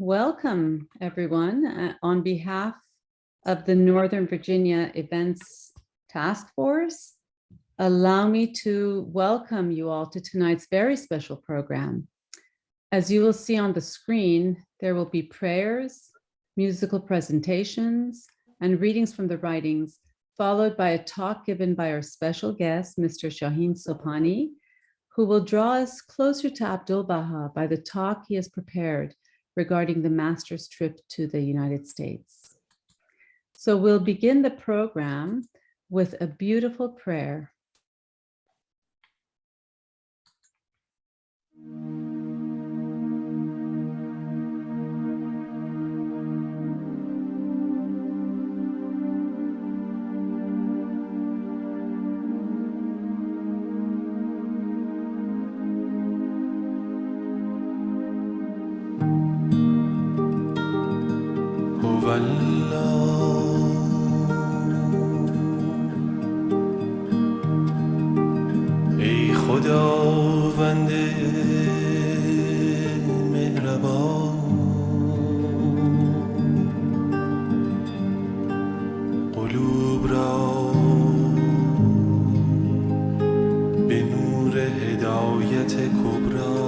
welcome everyone. On behalf of the Northern Virginia Events Task Force, allow me to welcome you all to tonight's very special program. As you will see on the screen, there will be prayers, musical presentations, and readings from the writings, followed by a talk given by our special guest, Mr. Shahin Sobhani, who will draw us closer to Abdul-Baha by the talk he has prepared regarding the master's trip to the United States. So we'll begin the program with a beautiful prayer. ای خداوند مهربان، قلوب را به نور هدایت کبری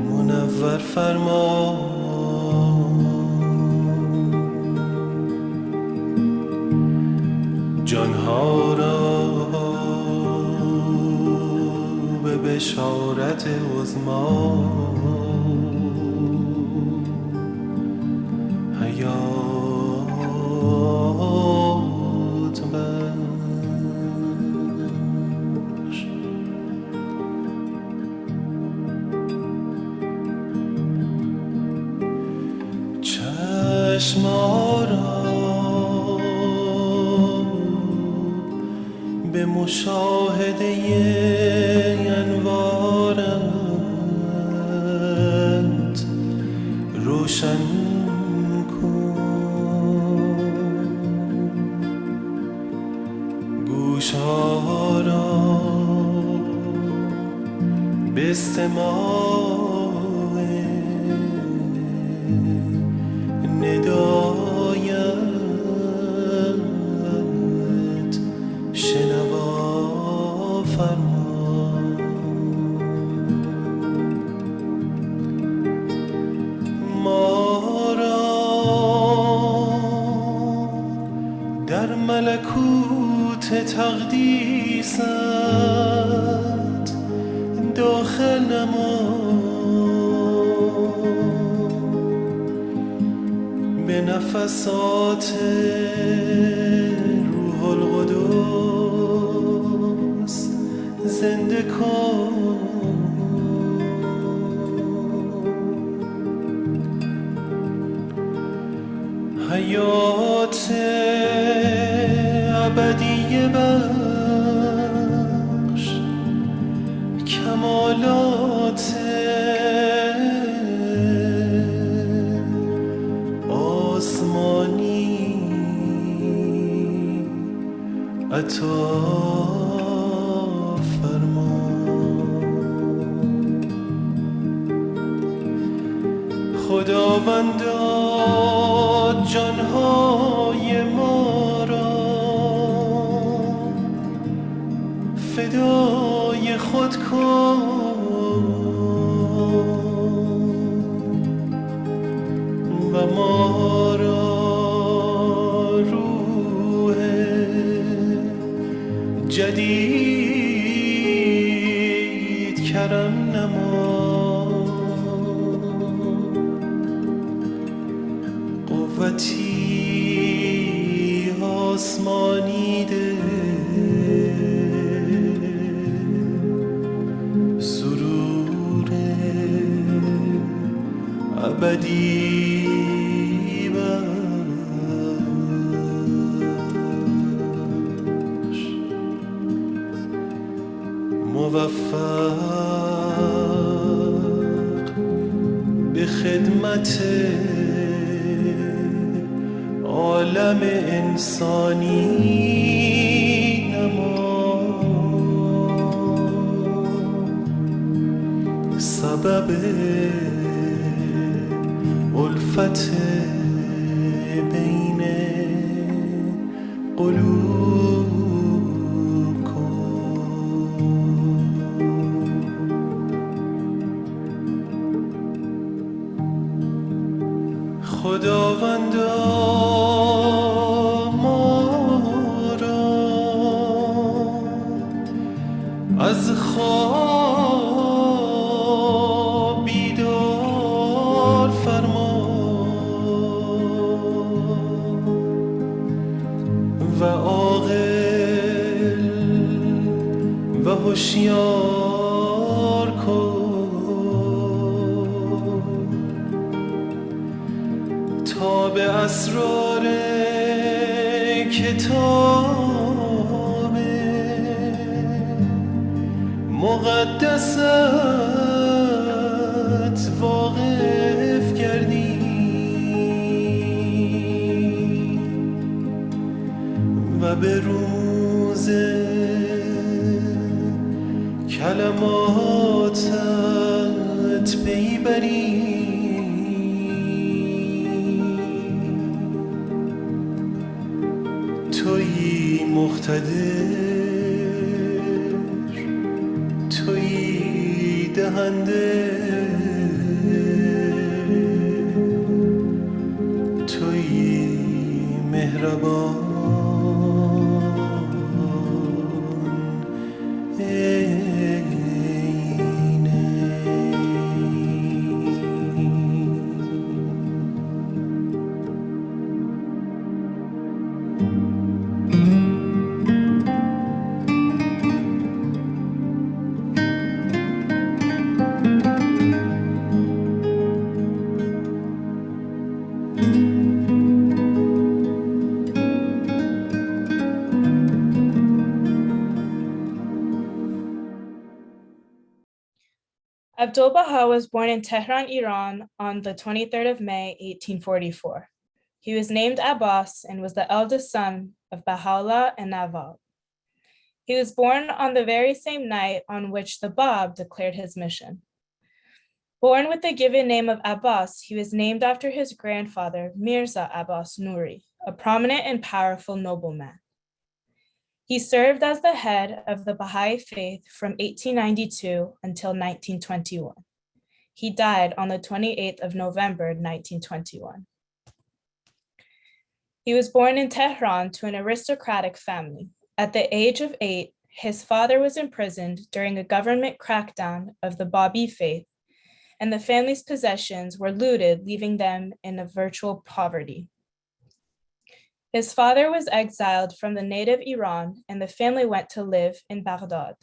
منور فرما. جانها را به بشارت عظمی حیات بخش. چشما را به مشاهده انوارت روشن کن، گوشها را به استماع ندایت شنوا فرما. ما را در ملکوت تقدیست داخل نما، به نفسات روح القدس زنده کن. حیات ابدی بخش، کمالات آسمانی عطا فرما. خداوندا جانهای ما را فدای خود کن و ما را روح جدید کرم نما. قوتی آسمانی ده، سرور ابدی بخش. موفق به خدمت عالم انسانی نما، سبب الفت بین قلوب کن. خداوندا ما را از خواب بیدار فرما و عاقل و هوشیار کن تا به اسرار کتاب مقدست واقف گردی و به روز کلماتت پی بری. تویی مقتدر، تویی دهنده، تویی مهربان. Abdul-Baha was born in Tehran, Iran on the 23rd of May, 1844. He was named Abbas and was the eldest son of Baha'u'llah and Naval. He was born on the very same night on which the Bab declared his mission. Born with the given name of Abbas, he was named after his grandfather, Mirza Abbas Nuri, a prominent and powerful nobleman. He served as the head of the Baha'i faith from 1892 until 1921. He died on the 28th of November, 1921. He was born in Tehran to an aristocratic family. At the age of 8, his father was imprisoned during a government crackdown of the Babi faith, and the family's possessions were looted, leaving them in a virtual poverty. His father was exiled from the native Iran, and the family went to live in Baghdad,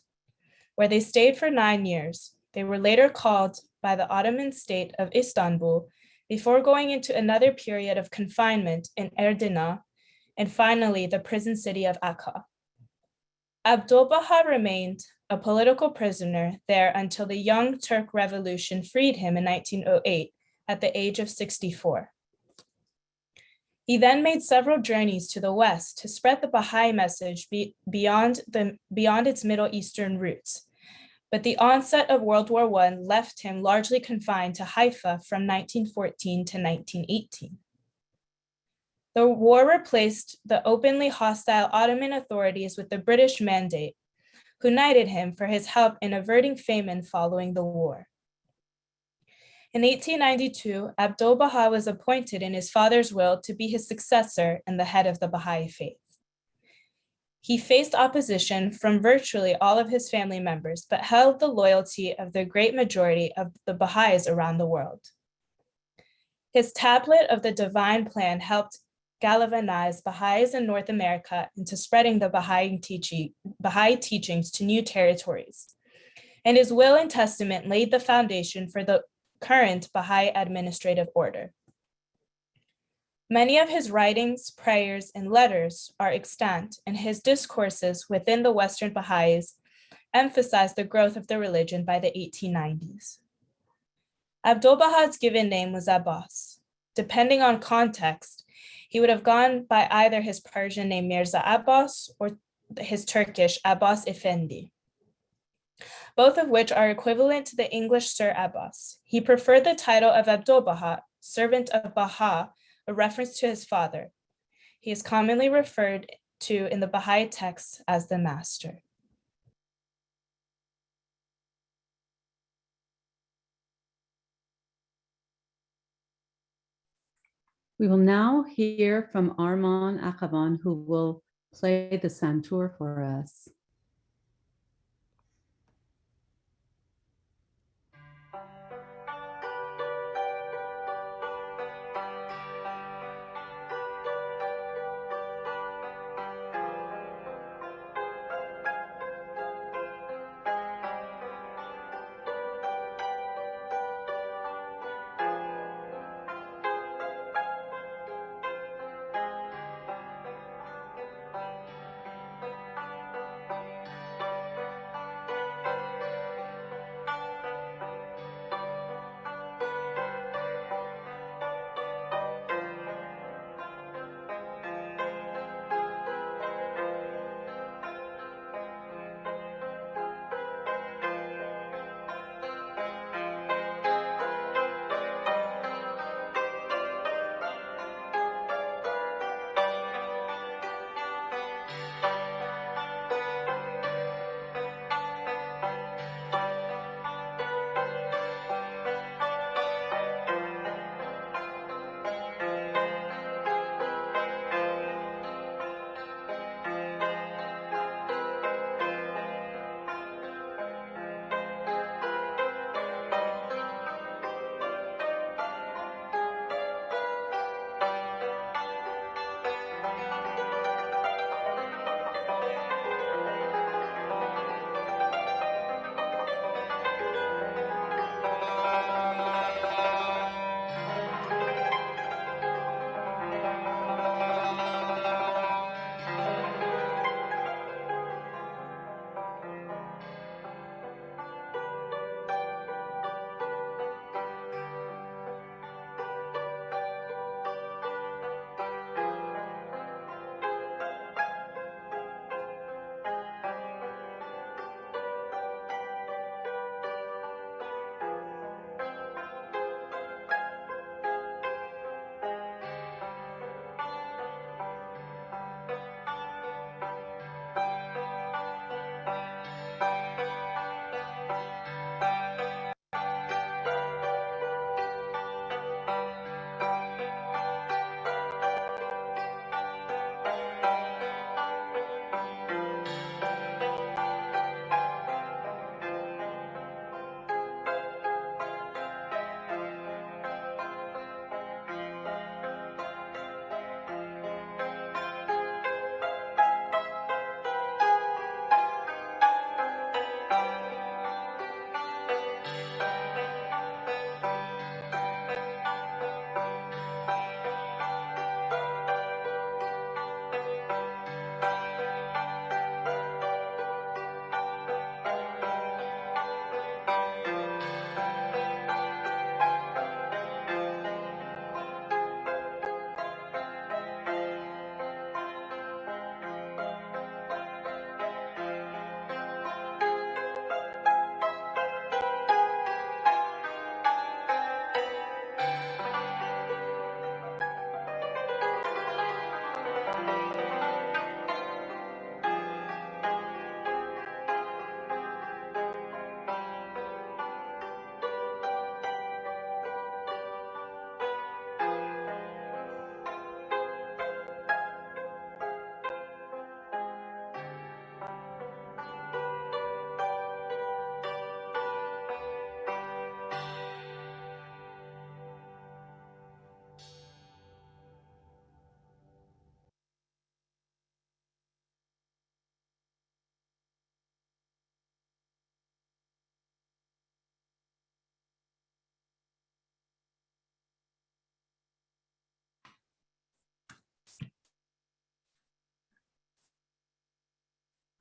where they stayed for 9 years. They were later called by the Ottoman state of Istanbul before going into another period of confinement in Edirne, and finally the prison city of Aka. Abdul-Baha remained a political prisoner there until the Young Turk Revolution freed him in 1908 at the age of 64. He then made several journeys to the West to spread the Baha'i message beyond its Middle Eastern roots. But the onset of World War I left him largely confined to Haifa from 1914 to 1918. The war replaced the openly hostile Ottoman authorities with the British Mandate, who knighted him for his help in averting famine following the war. In 1892, Abdul-Baha was appointed in his father's will to be his successor and the head of the Baha'i faith. He faced opposition from virtually all of his family members, but held the loyalty of the great majority of the Baha'is around the world. His tablet of the Divine Plan helped galvanize Baha'is in North America into spreading the Baha'i teachings to new territories. And his will and testament laid the foundation for the current Baha'i administrative order. Many of his writings, prayers, and letters are extant, and his discourses within the Western Baha'is emphasized the growth of the religion by the 1890s. Abdul-Baha's given name was Abbas. Depending on context, he would have gone by either his Persian name Mirza Abbas or his Turkish Abbas Effendi. both of which are equivalent to the English Sir Abbas. He preferred the title of Abdul-Baha, servant of Baha, a reference to his father. He is commonly referred to in the Baha'i texts as the Master. We will now hear from Arman Akavan, who will play the santur for us.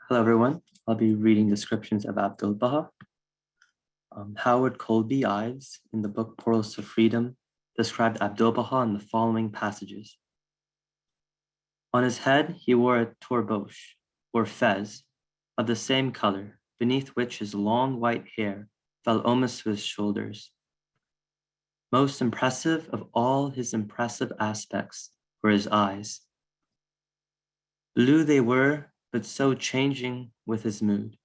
Hello, everyone. I'll be reading descriptions of Abdul-Baha. Howard Colby Ives, in the book Portals to Freedom, described Abdul-Baha in the following passages. On his head, he wore a torbosh, or fez, of the same color, beneath which his long white hair fell almost to his shoulders. Most impressive of all his impressive aspects were his eyes. Blue they were, but so changing with his mood.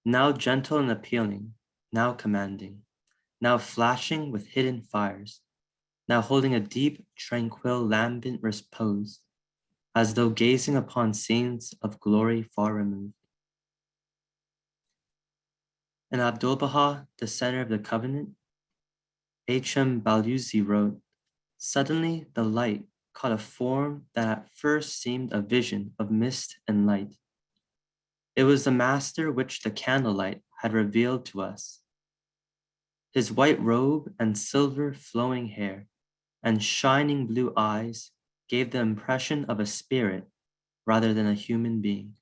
Now gentle and appealing, now commanding, now flashing with hidden fires, now holding a deep, tranquil, lambent repose, as though gazing upon scenes of glory far removed. In Abdul-Baha, the center of the covenant, H.M. Baluzi wrote, "Suddenly the light caught a form that at first seemed a vision of mist and light. It was the master which the candlelight had revealed to us. His white robe and silver flowing hair and shining blue eyes gave the impression of a spirit rather than a human being.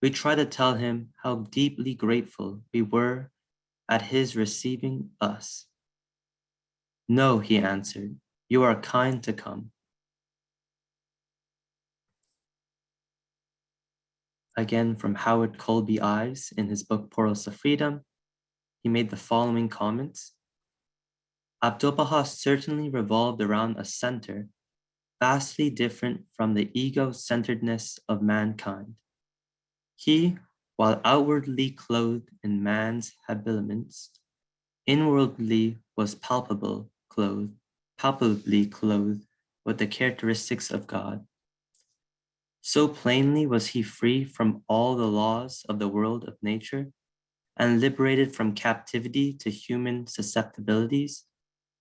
We tried to tell him how deeply grateful we were at his receiving us. No, he answered, you are kind to come." Again, from Howard Colby Ives in his book Portals of Freedom, he made the following comments. Abdul-Baha certainly revolved around a center vastly different from the ego-centeredness of mankind. He, while outwardly clothed in man's habiliments, inwardly was palpably clothed with the characteristics of God. So plainly was he free from all the laws of the world of nature and liberated from captivity to human susceptibilities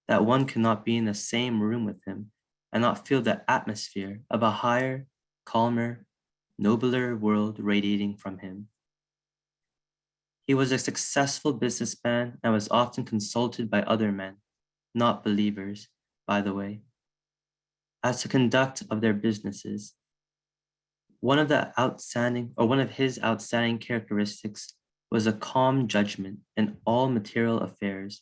that one could not be in the same room with him and not feel the atmosphere of a higher, calmer, nobler world radiating from him. He was a successful businessman and was often consulted by other men, not believers, by the way, as to conduct of their businesses. One of his outstanding characteristics was a calm judgment in all material affairs,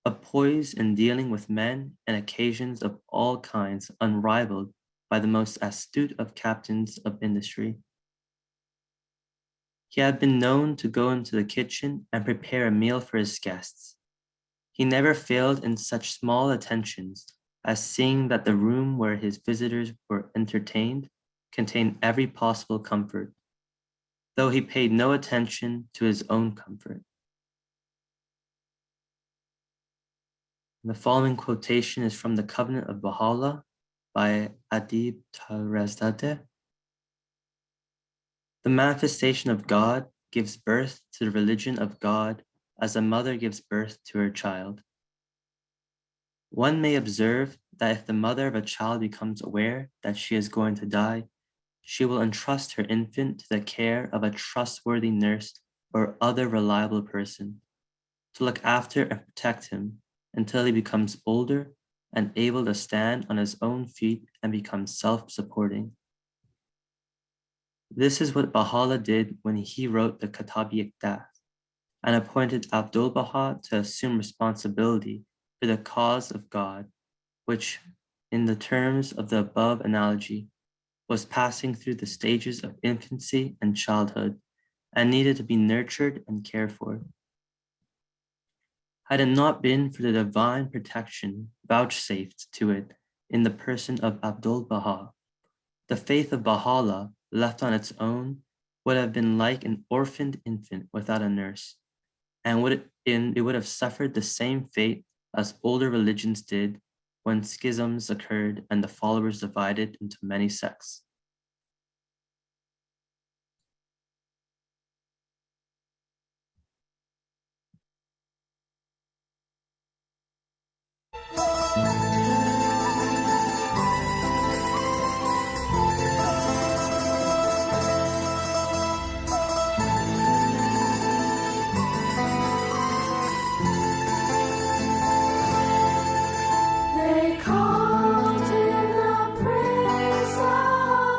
a poise in dealing with men and occasions of all kinds unrivaled by the most astute of captains of industry. He had been known to go into the kitchen and prepare a meal for his guests. He never failed in such small attentions as seeing that the room where his visitors were entertained contained every possible comfort, though he paid no attention to his own comfort. The following quotation is from the Covenant of Baha'u'llah by Adib Tarazadeh. The manifestation of God gives birth to the religion of God as a mother gives birth to her child. One may observe that if the mother of a child becomes aware that she is going to die, she will entrust her infant to the care of a trustworthy nurse or other reliable person to look after and protect him until he becomes older and able to stand on his own feet and become self-supporting. This is what Baha'u'llah did when he wrote the Kitab-i-Iqdah and appointed Abdul-Baha to assume responsibility for the cause of God, which, in the terms of the above analogy, was passing through the stages of infancy and childhood and needed to be nurtured and cared for. Had it not been for the divine protection vouchsafed to it in the person of Abdul-Baha, the faith of Baha'u'llah left on its own would have been like an orphaned infant without a nurse, and it would have suffered the same fate as older religions did when schisms occurred and the followers divided into many sects. They called him the Prince of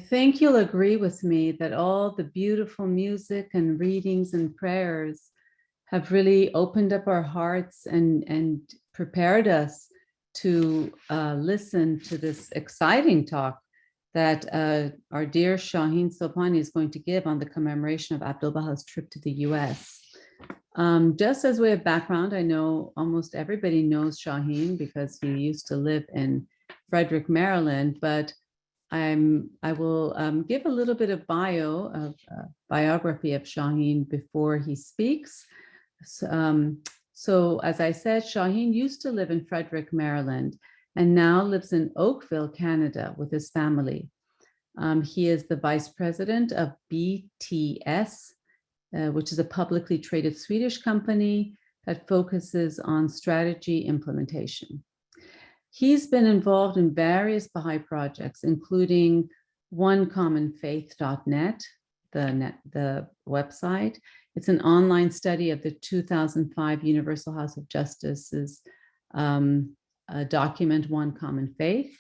think you'll agree with me that all the beautiful music and readings and prayers have really opened up our hearts and prepared us to listen to this exciting talk that our dear Shahin Sobhani is going to give on the commemoration of Abdul-Baha's trip to the US. Just as way of background, I know almost everybody knows Shahin because he used to live in Frederick, Maryland, but I will give a little bit of biography of Shahin before he speaks. So as I said, Shahin used to live in Frederick, Maryland, and now lives in Oakville, Canada with his family. He is the vice president of BTS, which is a publicly traded Swedish company that focuses on strategy implementation. He's been involved in various Baha'i projects, including onecommonfaith.net, the website. It's an online study of the 2005 Universal House of Justice's document, One Common Faith.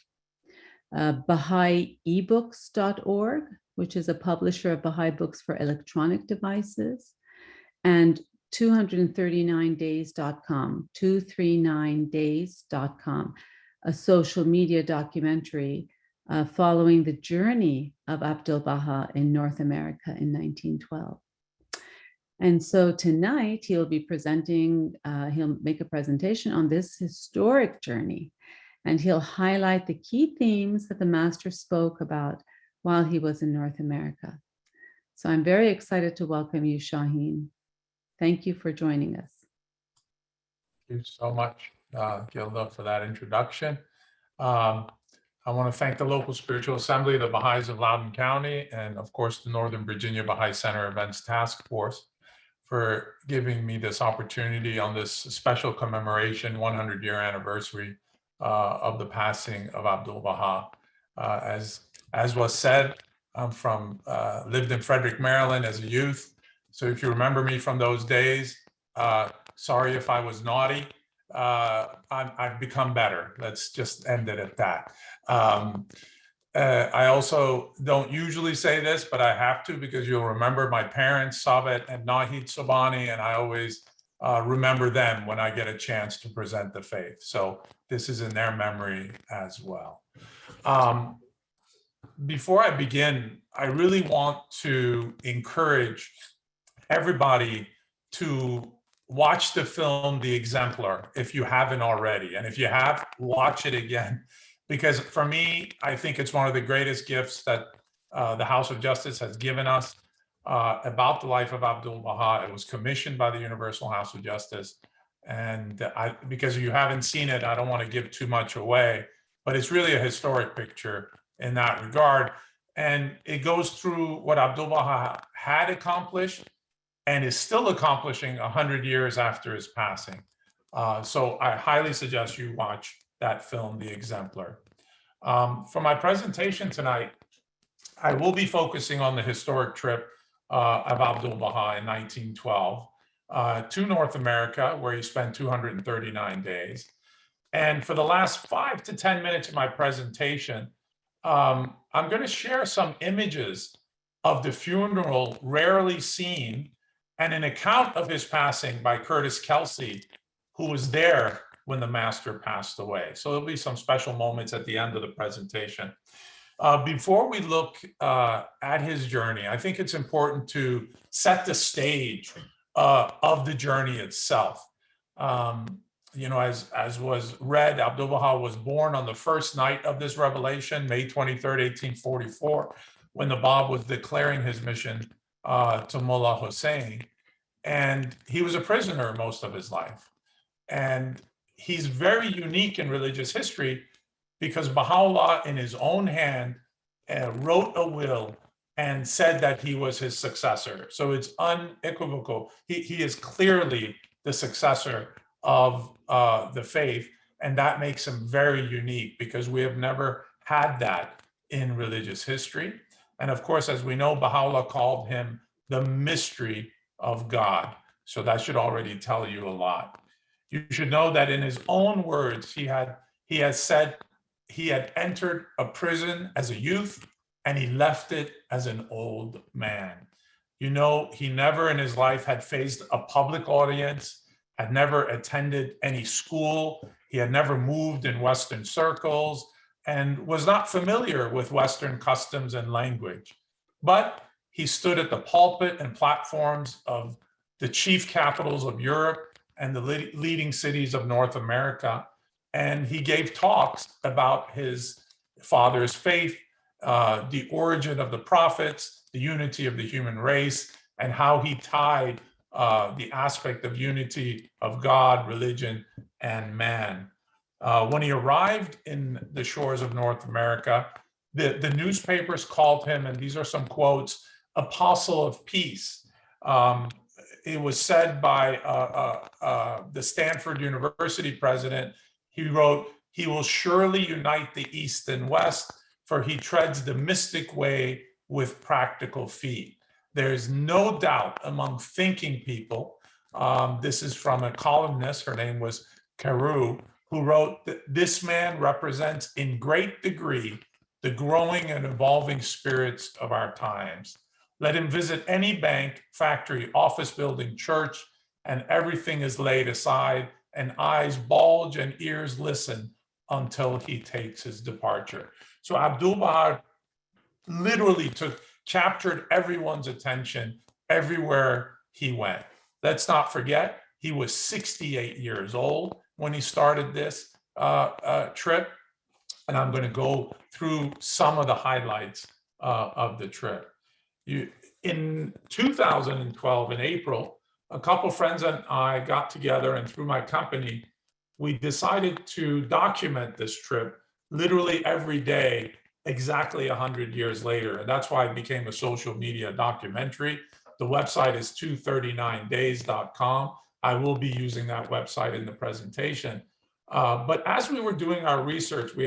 BahaiEbooks.org, which is a publisher of Baha'i books for electronic devices, and 239days.com, 239days.com, a social media documentary following the journey of Abdul-Baha in North America in 1912. And so tonight he'll be presenting, he'll make a presentation on this historic journey, and he'll highlight the key themes that the master spoke about while he was in North America. So I'm very excited to welcome you, Shahin. Thank you for joining us. Thank you so much, Guilda, for that introduction. I want to thank the local spiritual assembly, the Baha'is of Loudoun County, and of course, the Northern Virginia Baha'i Center Events Task Force for giving me this opportunity on this special commemoration 100-year anniversary of the passing of Abdul-Baha. As was said, I'm lived in Frederick, Maryland as a youth. So if you remember me from those days, sorry if I was naughty. I've become better. Let's just end it at that. I also don't usually say this, but I have to because you'll remember my parents, Sabat and Nahid Sobhani, and I always remember them when I get a chance to present the faith. So this is in their memory as well. Before I begin, I really want to encourage everybody to watch the film, The Exemplar, if you haven't already. And if you have, watch it again. Because for me, I think it's one of the greatest gifts that the House of Justice has given us about the life of Abdul-Baha. It was commissioned by the Universal House of Justice. And because you haven't seen it, I don't want to give too much away, but it's really a historic picture in that regard. And it goes through what Abdul-Baha had accomplished and is still accomplishing 100 years after his passing. So I highly suggest you watch that film, The Exemplar. For my presentation tonight, I will be focusing on the historic trip of Abdul-Baha in 1912 to North America, where he spent 239 days. And for the last 5 to 10 minutes of my presentation, I'm going to share some images of the funeral rarely seen and an account of his passing by Curtis Kelsey, who was there when the master passed away. So there'll be some special moments at the end of the presentation. Before we look at his journey, I think it's important to set the stage of the journey itself. You know, as was read, Abdul-Baha was born on the first night of this revelation, May 23rd, 1844, when the Bab was declaring his mission to Mullah Hussein. And he was a prisoner most of his life. And he's very unique in religious history because Baha'u'llah, in his own hand, wrote a will and said that he was his successor. So it's unequivocal. He is clearly the successor of the faith, and that makes him very unique because we have never had that in religious history. And of course, as we know, Baha'u'llah called him the mystery of God. So that should already tell you a lot. You should know that in his own words, he has said he had entered a prison as a youth and he left it as an old man. You know, he never in his life had faced a public audience, had never attended any school. He had never moved in Western circles and was not familiar with Western customs and language. But he stood at the pulpit and platforms of the chief capitals of Europe and the leading cities of North America. And he gave talks about his father's faith, the origin of the prophets, the unity of the human race, and how he tied the aspect of unity of God, religion, and man. When he arrived in the shores of North America, the newspapers called him, and these are some quotes, Apostle of Peace. It was said by the Stanford University president. He wrote, "He will surely unite the East and West, for he treads the mystic way with practical feet." There's no doubt among thinking people, this is from a columnist, her name was Carew, who wrote that this man represents in great degree the growing and evolving spirits of our times. Let him visit any bank, factory, office building, church, and everything is laid aside, and eyes bulge and ears listen until he takes his departure. So Abdul-Baha literally captured everyone's attention everywhere he went. Let's not forget, he was 68 years old when he started this trip. And I'm going to go through some of the highlights of the trip. In 2012, in April, a couple friends and I got together, and through my company, we decided to document this trip literally every day, exactly 100 years later. And that's why it became a social media documentary. The website is 239days.com. I will be using that website in the presentation. But as we were doing our research, we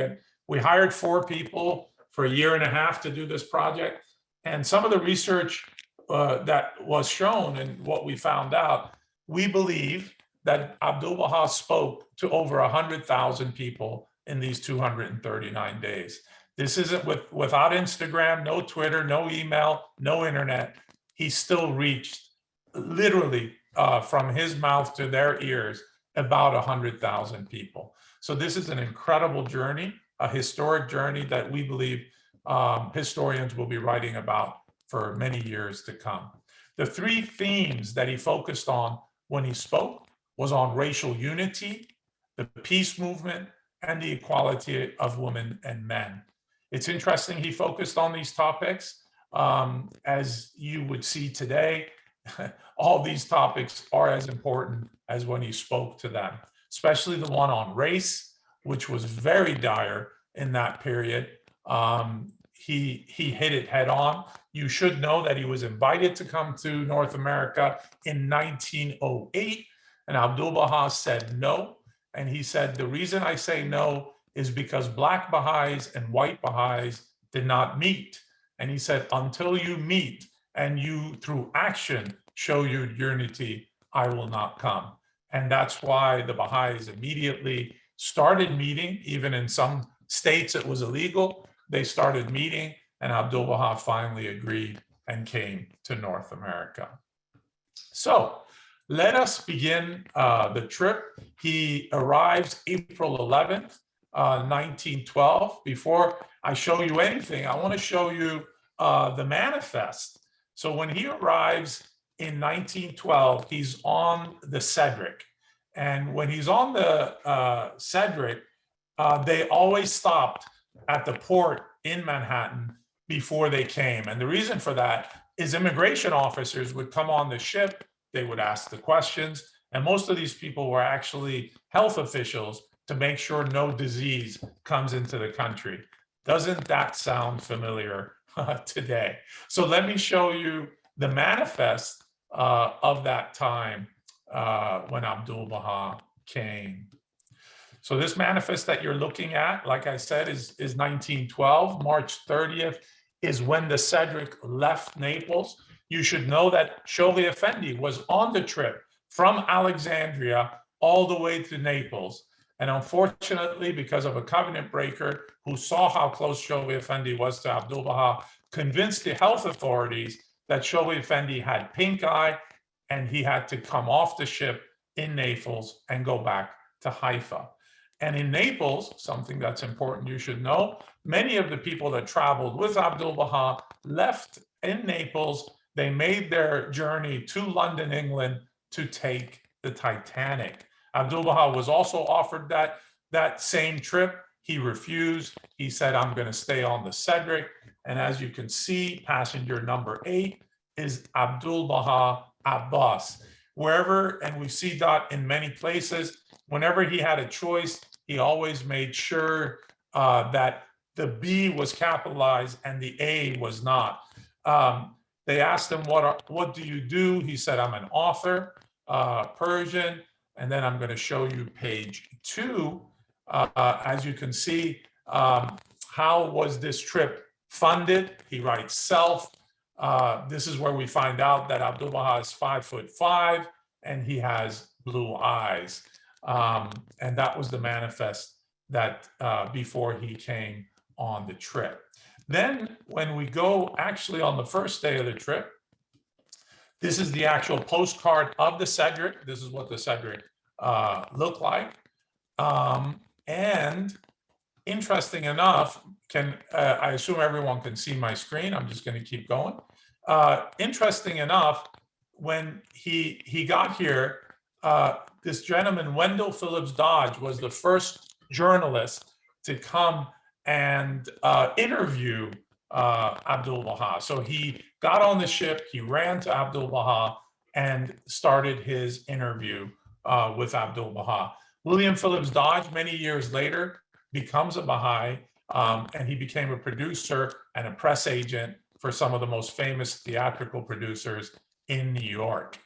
hired 4 people for a year and a half to do this project. And some of the research that was shown and what we found out, we believe that Abdul-Baha spoke to over 100,000 people in these 239 days. This isn't without Instagram, no Twitter, no email, no internet. He still reached literally from his mouth to their ears about 100,000 people. So this is an incredible journey, a historic journey that we believe historians will be writing about for many years to come. The 3 themes that he focused on when he spoke was on racial unity, the peace movement, and the equality of women and men. It's interesting he focused on these topics. As you would see today, all these topics are as important as when he spoke to them, especially the one on race, which was very dire in that period. He hit it head on. You should know that he was invited to come to North America in 1908, and Abdul-Baha said no. And he said, the reason I say no is because Black Baha'is and white Baha'is did not meet. And he said, until you meet and you through action show your unity, I will not come. And that's why the Baha'is immediately started meeting. Even in some states it was illegal. They started meeting, and Abdul-Baha finally agreed and came to North America. So let us begin the trip. He arrives April 11th, 1912. Before I show you anything, I want to show you the manifest. So when he arrives in 1912, he's on the Cedric. And when he's on the Cedric, they always stopped at the port in Manhattan before they came. And the reason for that is immigration officers would come on the ship, they would ask the questions, and most of these people were actually health officials to make sure no disease comes into the country. Doesn't that sound familiar today? So let me show you the manifest of that time when Abdul-Baha came. So this manifest that you're looking at, like I said, is 1912. March 30th is when the Cedric left Naples. You should know that Shoghi Effendi was on the trip from Alexandria all the way to Naples. And unfortunately, because of a covenant breaker who saw how close Shobi Effendi was to Abdul-Baha, convinced the health authorities that Shobi Effendi had pink eye and he had to come off the ship in Naples and go back to Haifa. And in Naples, something that's important you should know, many of the people that traveled with Abdul-Baha left in Naples. They made their journey to London, England to take the Titanic. Abdul-Baha was also offered that same trip. He refused. He said, I'm going to stay on the Cedric. And as you can see, passenger number 8 is Abdul-Baha Abbas. Wherever, and we see that in many places, whenever he had a choice, he always made sure that the B was capitalized and the A was not. They asked him, what do you do? He said, I'm an author, Persian. And then I'm going to show you page 2. As you can see, how was this trip funded? He writes self. This is where we find out that Abdul-Baha is 5'5" and he has blue eyes. And that was the manifest that before he came on the trip. Then when we go actually on the first day of the trip, this is the actual postcard of the Cedric. This is what the Cedric looked like. And interesting enough, I assume everyone can see my screen. I'm just going to keep going. Interesting enough, when he got here, this gentleman, Wendell Phillips Dodge, was the first journalist to come and interview Abdul-Baha. So he got on the ship, he ran to Abdul-Baha and started his interview with Abdul-Baha. William Phillips Dodge, many years later, becomes a Baha'i, and he became a producer and a press agent for some of the most famous theatrical producers in New York.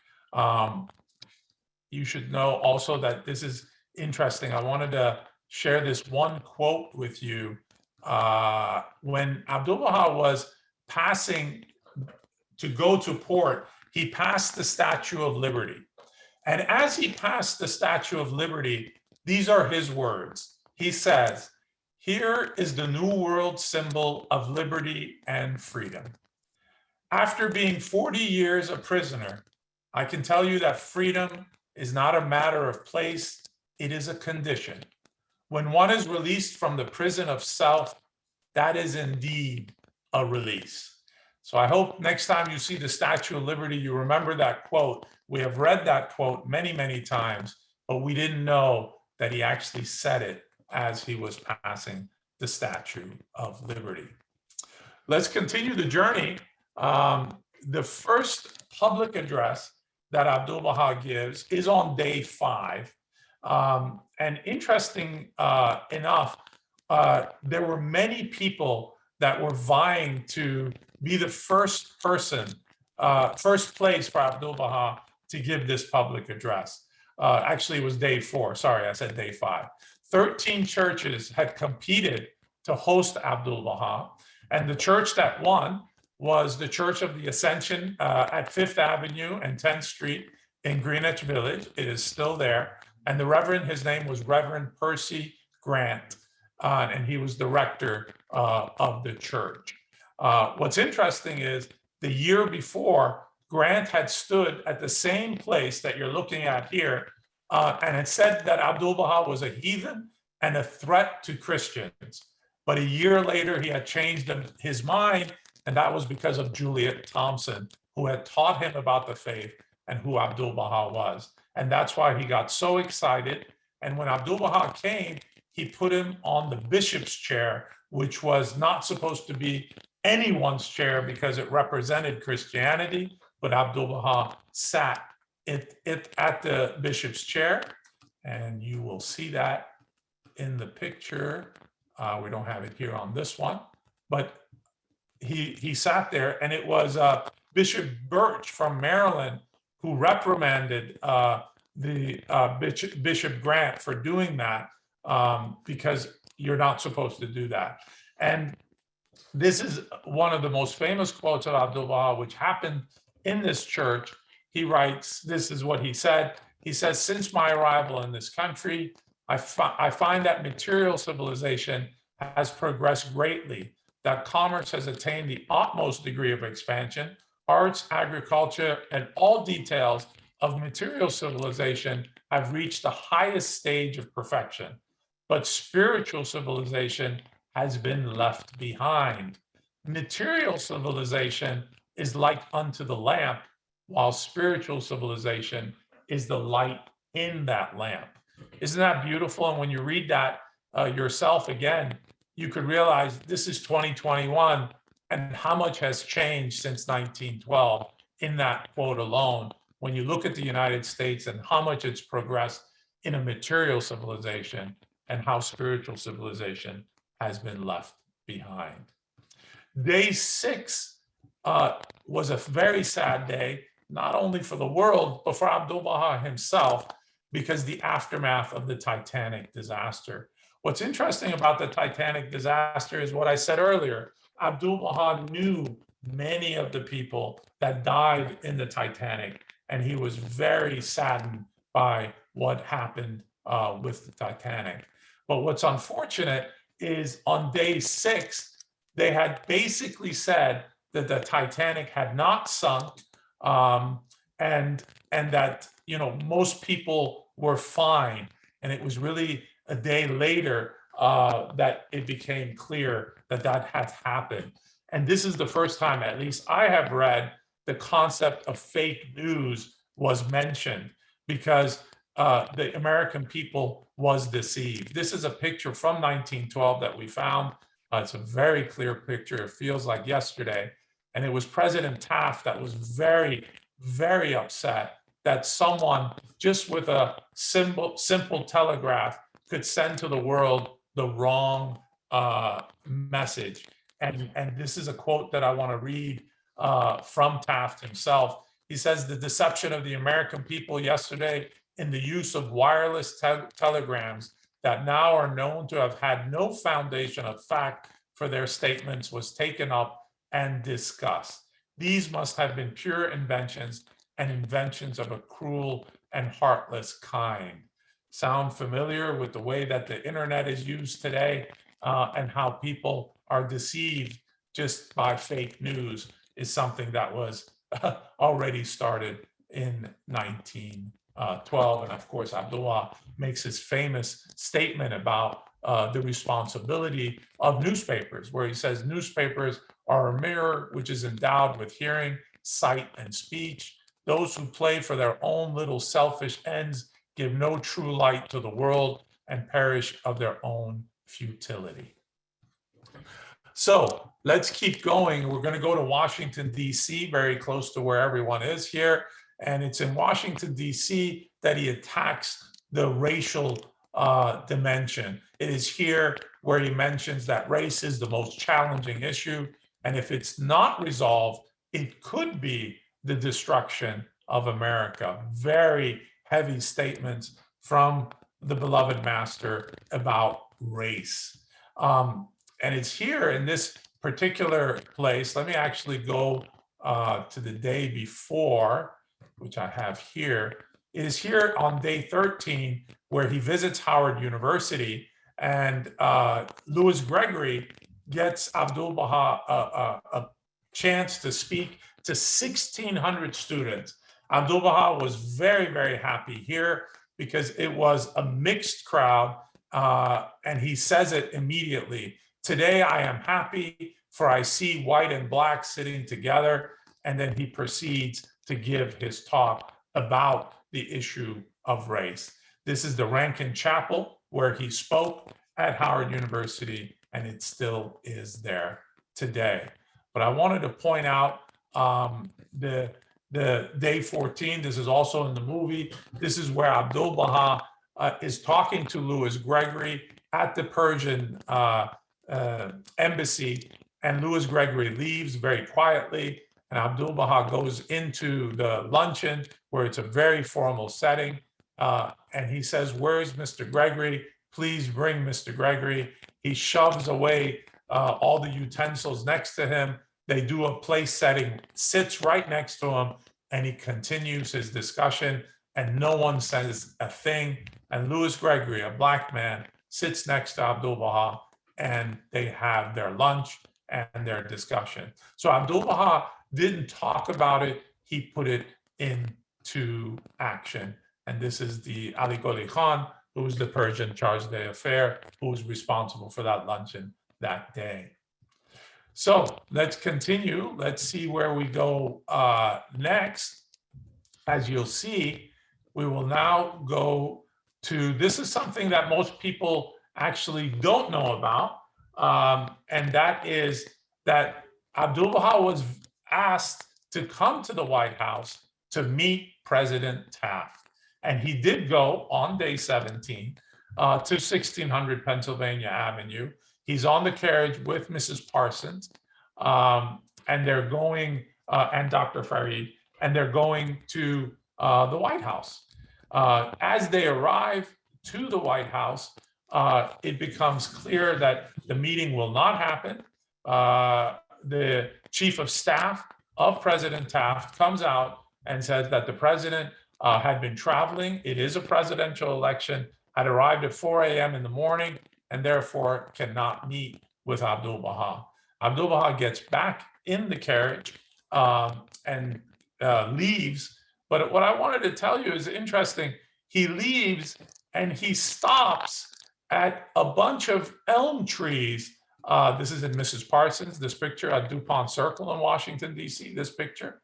You should know also that this is interesting. I wanted to share this one quote with you. When Abdul-Baha was passing to go to port, he passed the Statue of Liberty. And as he passed the Statue of Liberty, these are his words. He says, "Here is the New World symbol of liberty and freedom. After being 40 years a prisoner, I can tell you that freedom is not a matter of place, it is a condition. When one is released from the prison of self, that is indeed a release." So I hope next time you see the Statue of Liberty, you remember that quote. We have read that quote many, many times, but we didn't know that he actually said it as he was passing the Statue of Liberty. Let's continue the journey. The first public address that Abdul-Baha gives is on day 5. And interesting enough, there were many people that were vying to be the first place for Abdul-Baha to give this public address. Actually, it was day 4. Sorry, I said day 5. 13 churches had competed to host Abdul-Baha, and the church that won was the Church of the Ascension at 5th Avenue and 10th Street in Greenwich Village. It is still there. And the Reverend, his name was Reverend Percy Grant, and he was the rector of the church. What's interesting is the year before, Grant had stood at the same place that you're looking at here, and it said that Abdul-Baha was a heathen and a threat to Christians. But a year later, he had changed his mind, and that was because of Juliet Thompson, who had taught him about the faith and who Abdul-Baha was. And that's why he got so excited. And when Abdul-Baha came, he put him on the bishop's chair, which was not supposed to be anyone's chair because it represented Christianity, but Abdul-Baha sat at the bishop's chair. And you will see that in the picture. We don't have it here on this one, but he sat there, and it was Bishop Birch from Maryland who reprimanded Bishop Grant for doing that, because you're not supposed to do that. And this is one of the most famous quotes of Abdul-Baha, which happened in this church. He writes, this is what he said. He says, "Since my arrival in this country, I find that material civilization has progressed greatly, that commerce has attained the utmost degree of expansion, arts, agriculture, and all details of material civilization have reached the highest stage of perfection. But spiritual civilization has been left behind. Material civilization is like unto the lamp, while spiritual civilization is the light in that lamp. Isn't that beautiful? And when you read that yourself again, you could realize this is 2021 and how much has changed since 1912 in that quote alone. When you look at the United States and how much it's progressed in a material civilization and how spiritual civilization has been left behind. Day 6 was a very sad day, not only for the world, but for Abdul-Baha himself, because the aftermath of the Titanic disaster. What's interesting about the Titanic disaster is what I said earlier. Abdul-Baha knew many of the people that died in the Titanic, and he was very saddened by what happened with the Titanic. But what's unfortunate is on day 6, they had basically said that the Titanic had not sunk, and that, you know, most people were fine. And it was really a day later that it became clear that that had happened. And this is the first time, at least I have read, the concept of fake news was mentioned, because the American people was deceived. This is a picture from 1912 that we found. It's a very clear picture. It feels like yesterday. And it was President Taft that was very, very upset that someone just with a simple telegraph could send to the world the wrong message. And this is a quote that I want to read from Taft himself. He says, "The deception of the American people yesterday in the use of wireless telegrams that now are known to have had no foundation of fact for their statements was taken up and discussed. These must have been pure inventions, and inventions of a cruel and heartless kind." Sound familiar with the way that the internet is used today, and how people are deceived just by fake news is something that was already started in 1912. And of course, Abdullah makes his famous statement about the responsibility of newspapers, where he says newspapers are a mirror which is endowed with hearing, sight, and speech. Those who play for their own little selfish ends give no true light to the world and perish of their own futility. So let's keep going. We're going to go to Washington, D.C., very close to where everyone is here. And it's in Washington, D.C. that he attacks the racial dimension. It is here where he mentions that race is the most challenging issue. And if it's not resolved, it could be the destruction of America. Very heavy statements from the beloved master about race. And it's here in this particular place. Let me actually go to the day before, which I have here. It is here on day 13 where he visits Howard University, and Louis Gregory gets Abdul-Baha a chance to speak to 1,600 students. Abdul-Baha was very, very happy here because it was a mixed crowd, and he says it immediately. "Today I am happy, for I see white and black sitting together." And then he proceeds to give his talk about the issue of race. This is the Rankin Chapel where he spoke at Howard University, and it still is there today. But I wanted to point out the day 14. This is also in the movie. This is where Abdul-Baha is talking to Louis Gregory at the Persian embassy, and Louis Gregory leaves very quietly, and Abdul-Baha goes into the luncheon where it's a very formal setting, and he says, "Where's Mr. Gregory? Please bring Mr. Gregory." He shoves away all the utensils next to him. They do a place setting, sits right next to him, and he continues his discussion. and no one says a thing. And Louis Gregory, a black man, sits next to Abdul-Baha, and they have their lunch and their discussion. So Abdul-Baha didn't talk about it, he put it into action. And this is the Ali Qoli Khan, who was the Persian charge d'affaires, who was responsible for that luncheon that day. So let's continue. Let's see where we go next. As you'll see, we will now go to, this is something that most people actually don't know about. And that is that Abdul-Baha was asked to come to the White House to meet President Taft. And he did go on day 17 to 1600 Pennsylvania Avenue. He's on the carriage with Mrs. Parsons, and they're going, and Dr. Farid, and they're going to the White House. As they arrive to the White House, it becomes clear that the meeting will not happen. The chief of staff of President Taft comes out and says that the president had been traveling. It is a presidential election, had arrived at 4 a.m. in the morning, and therefore cannot meet with Abdul-Baha. Abdul-Baha gets back in the carriage and leaves. But what I wanted to tell you is interesting. He leaves and he stops at a bunch of elm trees. This is in Mrs. Parsons, this picture at DuPont Circle in Washington, D.C., this picture.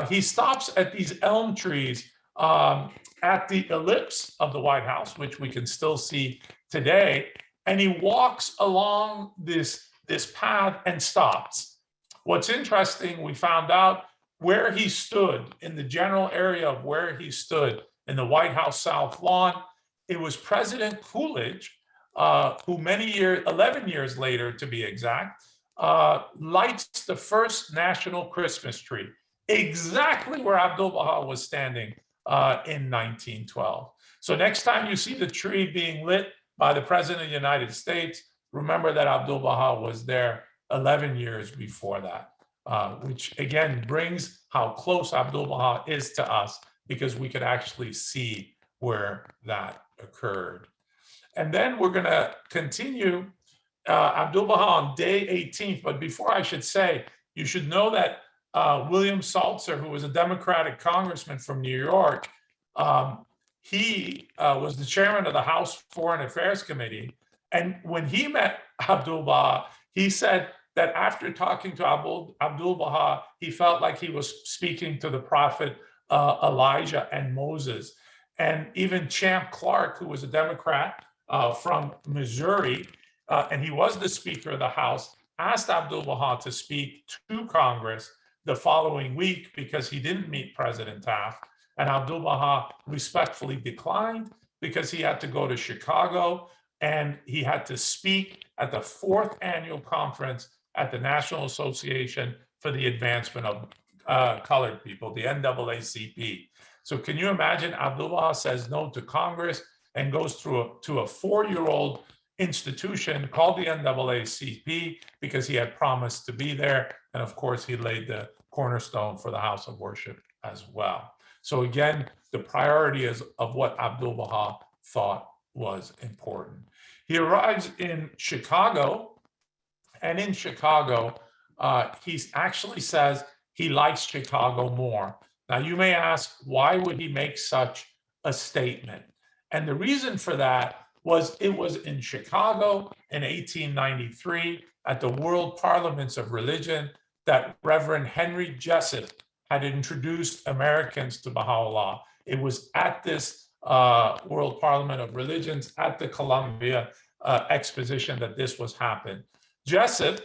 He stops at these elm trees at the ellipse of the White House, which we can still see today. And he walks along this path and stops. What's interesting, we found out where he stood, in the general area of where he stood in the White House South Lawn. It was President Coolidge, who 11 years later to be exact, lights the first national Christmas tree, exactly where Abdul-Baha was standing in 1912. So next time you see the tree being lit by the President of the United States, remember that Abdul-Baha was there 11 years before that, which again brings how close Abdul-Baha is to us, because we could actually see where that occurred. And then we're going to continue Abdul-Baha on day 18th. But before I should say, you should know that William Salzer, who was a Democratic congressman from New York, he was the chairman of the House Foreign Affairs Committee. And when he met Abdul-Baha, he said that after talking to Abdul-Baha, he felt like he was speaking to the prophet Elijah and Moses. And even Champ Clark, who was a Democrat from Missouri, and he was the Speaker of the House, asked Abdul-Baha to speak to Congress the following week because he didn't meet President Taft. And Abdul-Baha respectfully declined because he had to go to Chicago and he had to speak at the 4th annual conference at the National Association for the Advancement of Colored People, the NAACP. So can you imagine? Abdul-Baha says no to Congress and goes through to a 4-year-old institution called the NAACP because he had promised to be there. And of course, he laid the cornerstone for the house of worship as well. So again, the priority is of what Abdul-Baha thought was important. He arrives in Chicago, and in Chicago, he actually says he likes Chicago more. Now, you may ask, why would he make such a statement? And the reason for that was it was in Chicago in 1893 at the World Parliaments of Religion that Reverend Henry Jessup had introduced Americans to Baha'u'llah. It was at this World Parliament of Religions at the Columbia Exposition that this was happened. Jessup,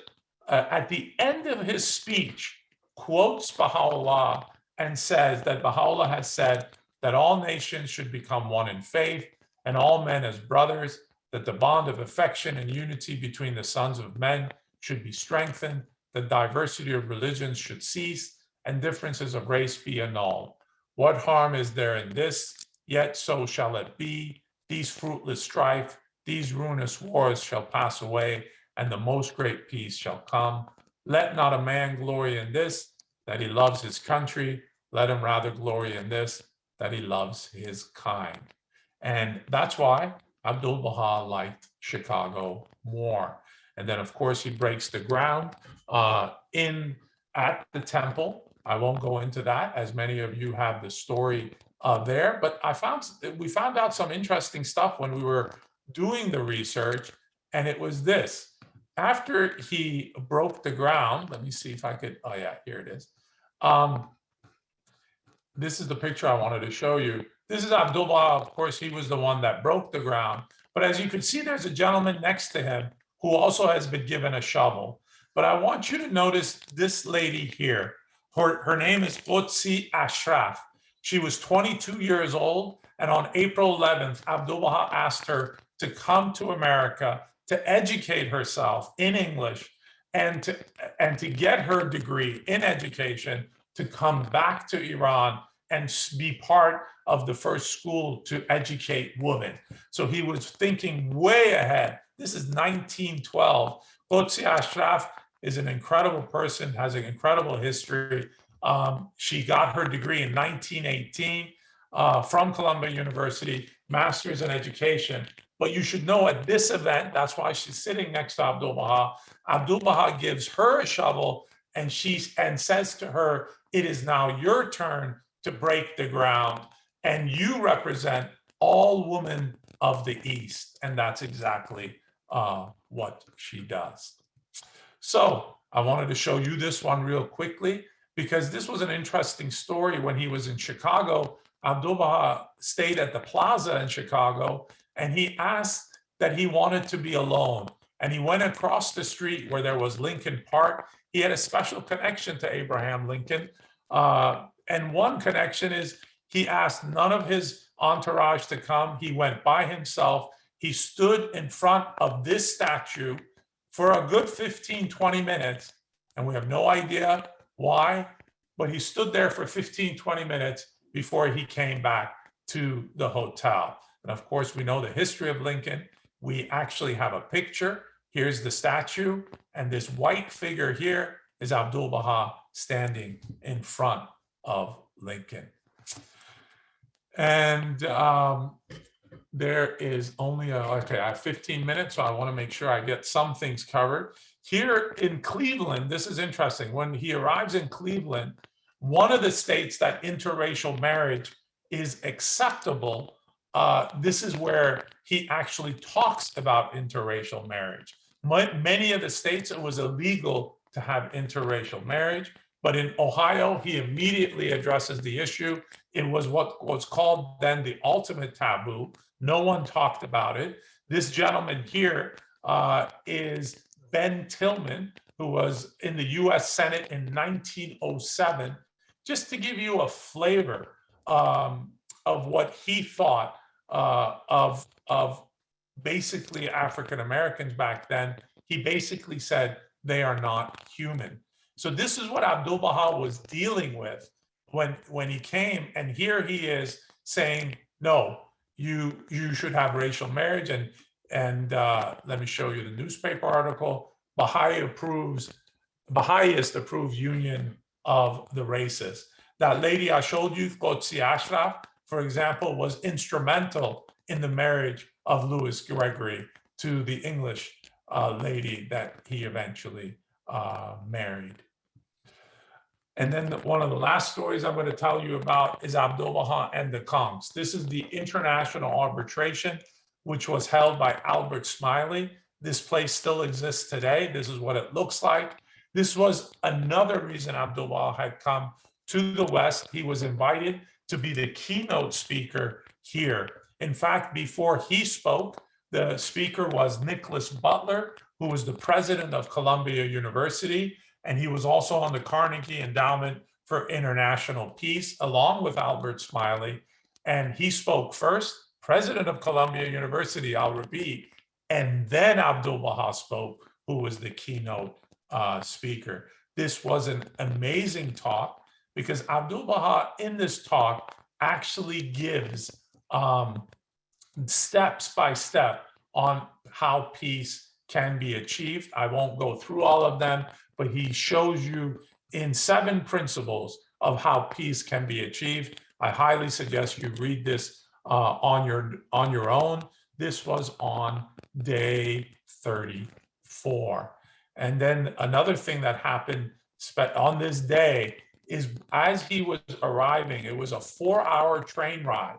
at the end of his speech, quotes Baha'u'llah and says that Baha'u'llah has said that all nations should become one in faith and all men as brothers, that the bond of affection and unity between the sons of men should be strengthened, that diversity of religions should cease, and differences of race be annulled. What harm is there in this? Yet so shall it be. These fruitless strife, these ruinous wars shall pass away, and the most great peace shall come. Let not a man glory in this, that he loves his country. Let him rather glory in this, that he loves his kind. And that's why Abdul-Baha liked Chicago more. And then, of course, he breaks the ground at the temple. I won't go into that, as many of you have the story there. But we found out some interesting stuff when we were doing the research, and it was this. After he broke the ground, let me see if I could, oh yeah, here it is. This is the picture I wanted to show you. This is Abdul-Baha. Of course, he was the one that broke the ground. But as you can see, there's a gentleman next to him who also has been given a shovel. But I want you to notice this lady here. Her name is Qudsi Ashraf. She was 22 years old. And on April 11th, Abdul-Baha asked her to come to America to educate herself in English and to get her degree in education, to come back to Iran and be part of the first school to educate women. So he was thinking way ahead. This is 1912. Qudsi Ashraf is an incredible person, has an incredible history. She got her degree in 1918 from Columbia University, master's in education. But you should know at this event, that's why she's sitting next to Abdul-Baha. Abdul-Baha gives her a shovel and says to her, "It is now your turn to break the ground, and you represent all women of the East." And that's exactly what she does. So I wanted to show you this one real quickly, because this was an interesting story. When he was in Chicago, Abdul-Baha stayed at the plaza in Chicago, and he asked that he wanted to be alone. And he went across the street where there was Lincoln Park. He had a special connection to Abraham Lincoln. And one connection is he asked none of his entourage to come. He went by himself. He stood in front of this statue for a good 15, 20 minutes. And we have no idea why, but he stood there for 15, 20 minutes before he came back to the hotel. And of course, we know the history of Lincoln. We actually have a picture. Here's the statue. And this white figure here is Abdul-Baha standing in front of Lincoln. And there is only okay, I have 15 minutes, so I want to make sure I get some things covered. Here in Cleveland, this is interesting. When he arrives in Cleveland, one of the states that interracial marriage is acceptable, this is where he actually talks about interracial marriage. Many of the states, it was illegal to have interracial marriage, but in Ohio, he immediately addresses the issue. It was what was called then the ultimate taboo. No one talked about it. This gentleman here is Ben Tillman, who was in the US Senate in 1907, just to give you a flavor of what he thought of basically African Americans back then. He basically said they are not human. So this is what Abdul-Baha was dealing with when he came, and here he is saying, no, you should have racial marriage. And let me show you the newspaper article. Baha'ist approved union of the races. That lady I showed you, Qudsi Ashraf, for example, was instrumental in the marriage of Louis Gregory to the English lady that he eventually married. And then one of the last stories I'm going to tell you about is Abdul-Baha and the Kongs. This is the international arbitration, which was held by Albert Smiley. This place still exists today. This is what it looks like. This was another reason Abdul-Baha had come to the West. He was invited to be the keynote speaker here. In fact, before he spoke, the speaker was Nicholas Butler, who was the president of Columbia University, and he was also on the Carnegie Endowment for International Peace, along with Albert Smiley. And he spoke first, president of Columbia University, I'll repeat, and then Abdul-Baha spoke, who was the keynote speaker. This was an amazing talk because Abdul-Baha in this talk actually gives steps by step on how peace can be achieved. I won't go through all of them, but he shows you in 7 principles of how peace can be achieved. I highly suggest you read this on your own. This was on day 34. And then another thing that happened on this day is as he was arriving, it was a 4-hour train ride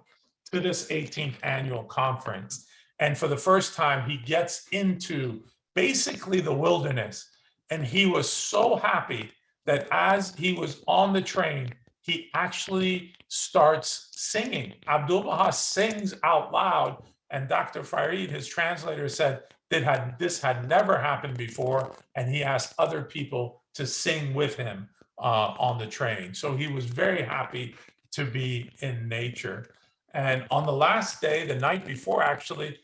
to this 18th annual conference. And for the first time, he gets into basically the wilderness. And he was so happy that as he was on the train, he actually starts singing. Abdul-Baha sings out loud. And Dr. Farid, his translator, said that this had never happened before. And he asked other people to sing with him on the train. So he was very happy to be in nature. And on the last day, the night before, actually,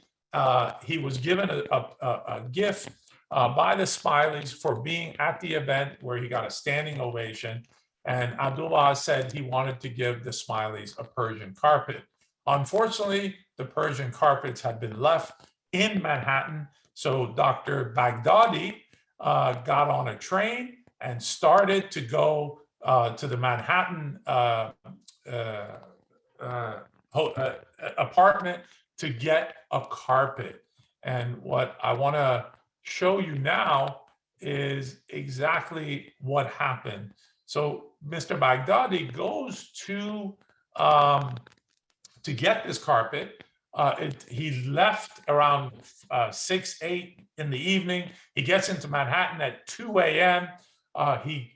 he was given a gift by the Smileys for being at the event where he got a standing ovation. And Abdullah said he wanted to give the Smileys a Persian carpet. Unfortunately, the Persian carpets had been left in Manhattan. So Dr. Baghdadi got on a train and started to go to the Manhattan apartment to get a carpet. And what I want to show you now is exactly what happened. So Mr. Baghdadi goes to get this carpet. He left around 6, 8 in the evening. He gets into Manhattan at 2 a.m. He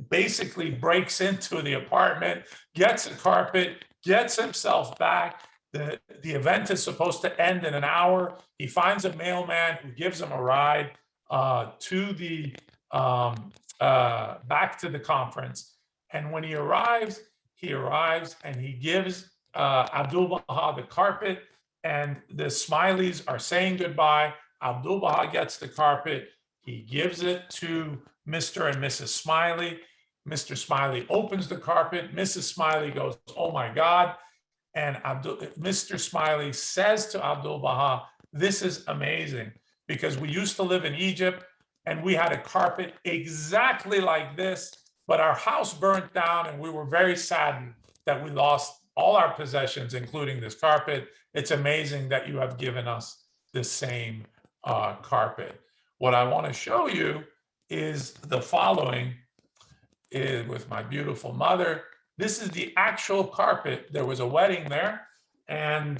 basically breaks into the apartment, gets a carpet, gets himself back. The event is supposed to end in an hour. He finds a mailman who gives him a ride to the back to the conference. And when he arrives and he gives Abdul-Baha the carpet, and the Smileys are saying goodbye. Abdul-Baha gets the carpet. He gives it to Mr. and Mrs. Smiley. Mr. Smiley opens the carpet. Mrs. Smiley goes, "Oh my God." And Mr. Smiley says to Abdul-Baha, "This is amazing, because we used to live in Egypt and we had a carpet exactly like this, but our house burnt down and we were very saddened that we lost all our possessions, including this carpet. It's amazing that you have given us the same carpet." What I want to show you is the following, with my beautiful mother. This is the actual carpet. There was a wedding there, and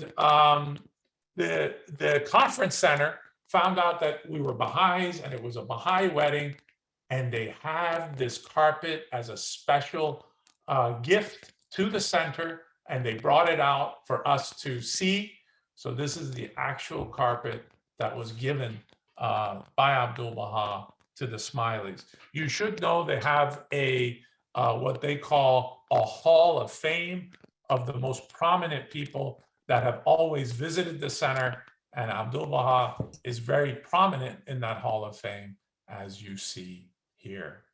the conference center found out that we were Baha'is and it was a Baha'i wedding, and they have this carpet as a special gift to the center, and they brought it out for us to see. So this is the actual carpet that was given by Abdul-Baha to the Smileys. You should know they have a what they call a Hall of Fame of the most prominent people that have always visited the center, and Abdul-Baha is very prominent in that Hall of Fame, as you see here.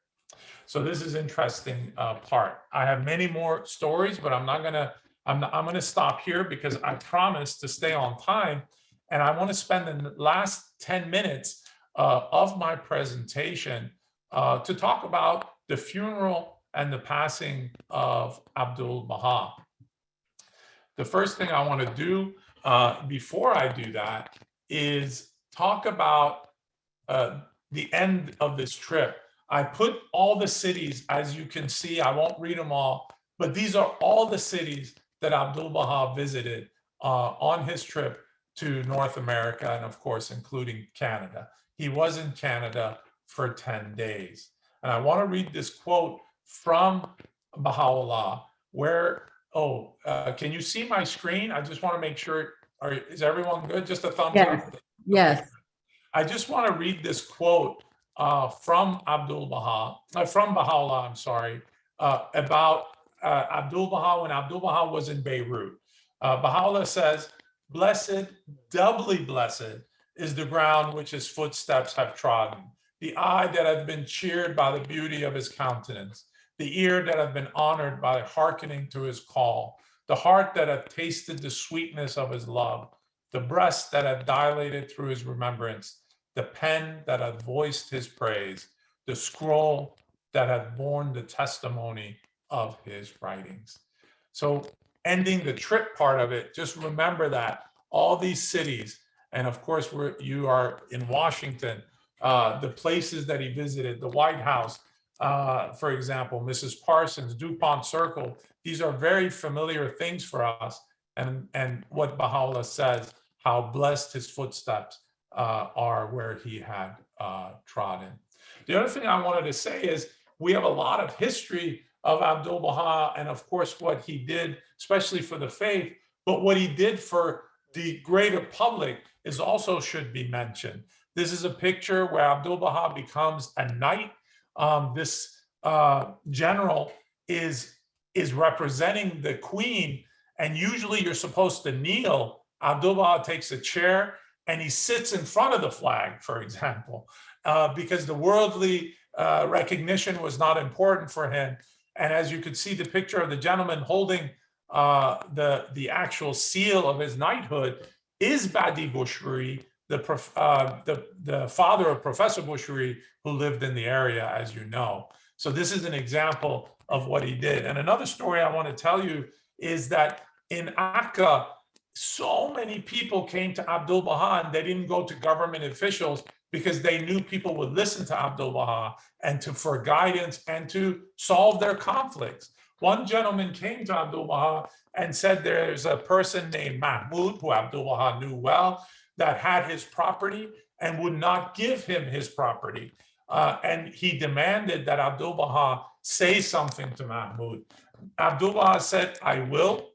So this is interesting part. I have many more stories, but I'm gonna stop here because I promised to stay on time, and I want to spend the last 10 minutes of my presentation to talk about the funeral and the passing of Abdul-Baha. The first thing I want to do before I do that is talk about the end of this trip. I put all the cities, as you can see. I won't read them all, but these are all the cities that Abdul-Baha visited on his trip to North America, and of course, including Canada. He was in Canada for 10 days. And I want to read this quote from Baha'u'llah, where, can you see my screen? I just want to make sure, is everyone good? Just a thumbs up? Yes. I just want to read this quote from Abdul-Baha, from Baha'u'llah, I'm sorry, about Abdul-Baha when Abdul-Baha was in Beirut. Baha'u'llah says, "Blessed, doubly blessed, is the ground which his footsteps have trodden, the eye that hath been cheered by the beauty of his countenance, the ear that hath been honored by hearkening to his call, the heart that hath tasted the sweetness of his love, the breast that hath dilated through his remembrance, the pen that hath voiced his praise, the scroll that hath borne the testimony of his writings." So ending the trip part of it, just remember that all these cities, and of course, you are in Washington, the places that he visited, the White House, for example, Mrs. Parsons, DuPont Circle, these are very familiar things for us. And what Baha'u'llah says, how blessed his footsteps are where he had trodden. The other thing I wanted to say is we have a lot of history of Abdul-Baha and of course what he did, especially for the faith, but what he did for the greater public is also should be mentioned. This is a picture where Abdul-Baha becomes a knight. This general is representing the queen, and usually you're supposed to kneel. Abdul-Baha takes a chair and he sits in front of the flag, for example, because the worldly recognition was not important for him. And as you could see the picture of the gentleman holding the actual seal of his knighthood is Badi Bushri, the father of Professor Bushri, who lived in the area, as you know. So this is an example of what he did. And another story I want to tell you is that in Akka, so many people came to Abdul-Baha and they didn't go to government officials because they knew people would listen to Abdul-Baha and for guidance and to solve their conflicts. One gentleman came to Abdul-Baha and said there's a person named Mahmoud, who Abdul-Baha knew well, that had his property and would not give him his property. And he demanded that Abdul-Baha say something to Mahmoud. Abdul-Baha said, I will,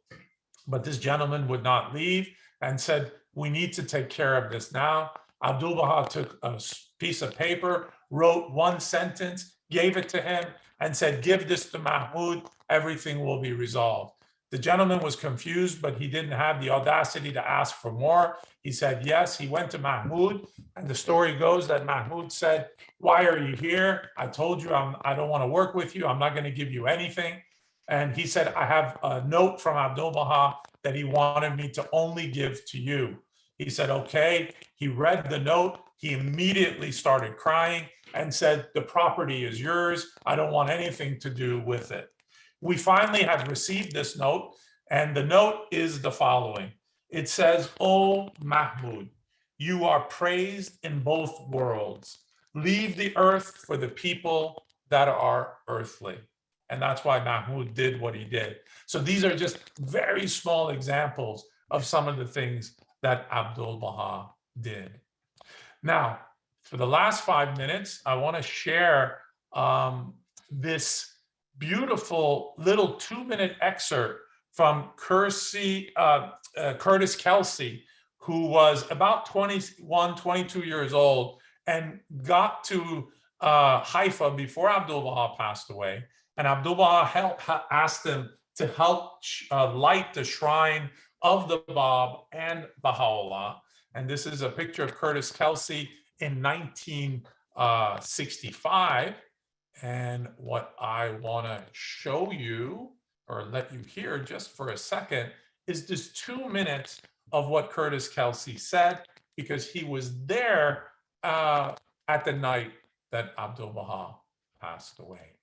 but this gentleman would not leave and said, we need to take care of this now. Abdul-Baha took a piece of paper, wrote one sentence, gave it to him, and said, give this to Mahmoud, everything will be resolved. The gentleman was confused, but he didn't have the audacity to ask for more. He said, yes. He went to Mahmoud, and the story goes that Mahmoud said, why are you here? I told you I don't want to work with you. I'm not going to give you anything. And he said, I have a note from Abdul-Baha that he wanted me to only give to you. He said, okay. He read the note. He immediately started crying and said, the property is yours. I don't want anything to do with it. We finally have received this note, and the note is the following. It says, "O Mahmoud, you are praised in both worlds. Leave the earth for the people that are earthly." And that's why Mahmoud did what he did. So these are just very small examples of some of the things that Abdul-Baha did. Now, for the last 5 minutes, I want to share this beautiful little 2-minute excerpt from Curtis Kelsey, who was about 21, 22 years old and got to Haifa before Abdul-Baha passed away. And Abdul-Baha asked him to help light the shrine of the Bab and Baha'u'llah. And this is a picture of Curtis Kelsey in 1965. And what I want to show you or let you hear just for a second is this 2 minutes of what Curtis Kelsey said, because he was there at the night that Abdul-Baha passed away.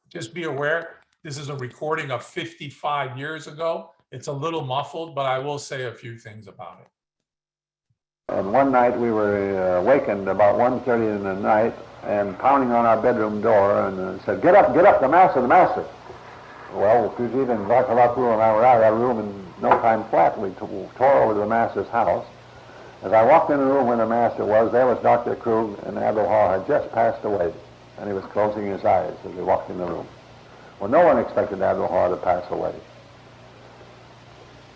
Just be aware, this is a recording of 55 years ago. It's a little muffled, but I will say a few things about it. And one night we were awakened about 1:30 in the night and pounding on our bedroom door and said, get up, the master, the master. Well, Kuzid and Vakalapu and I were out of that room in no time flat. We tore over to the master's house. As I walked in the room where the master was, there was Dr. Krug, and Abdul-Baha had just passed away, and he was closing his eyes as we walked in the room. Well, no one expected Abdul-Baha to pass away.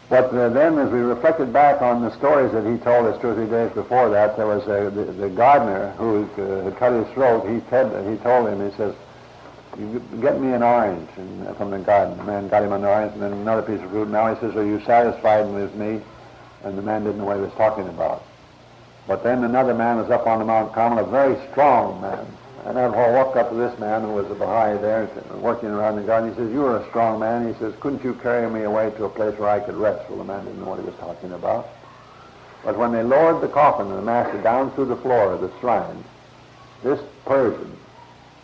But then, as we reflected back on the stories that he told us 2 or 3 days before that, there was the gardener who had cut his throat. He told him, he says, you get me an orange from the garden. The man got him an orange and then another piece of fruit. Now he says, are you satisfied with me? And the man didn't know what he was talking about. But then another man was up on the Mount Carmel, a very strong man. And I walked up to this man who was a Baha'i there, working around the garden. He says, you are a strong man. He says, couldn't you carry me away to a place where I could rest? Well, the man didn't know what he was talking about. But when they lowered the coffin of the master down through the floor of the shrine, this Persian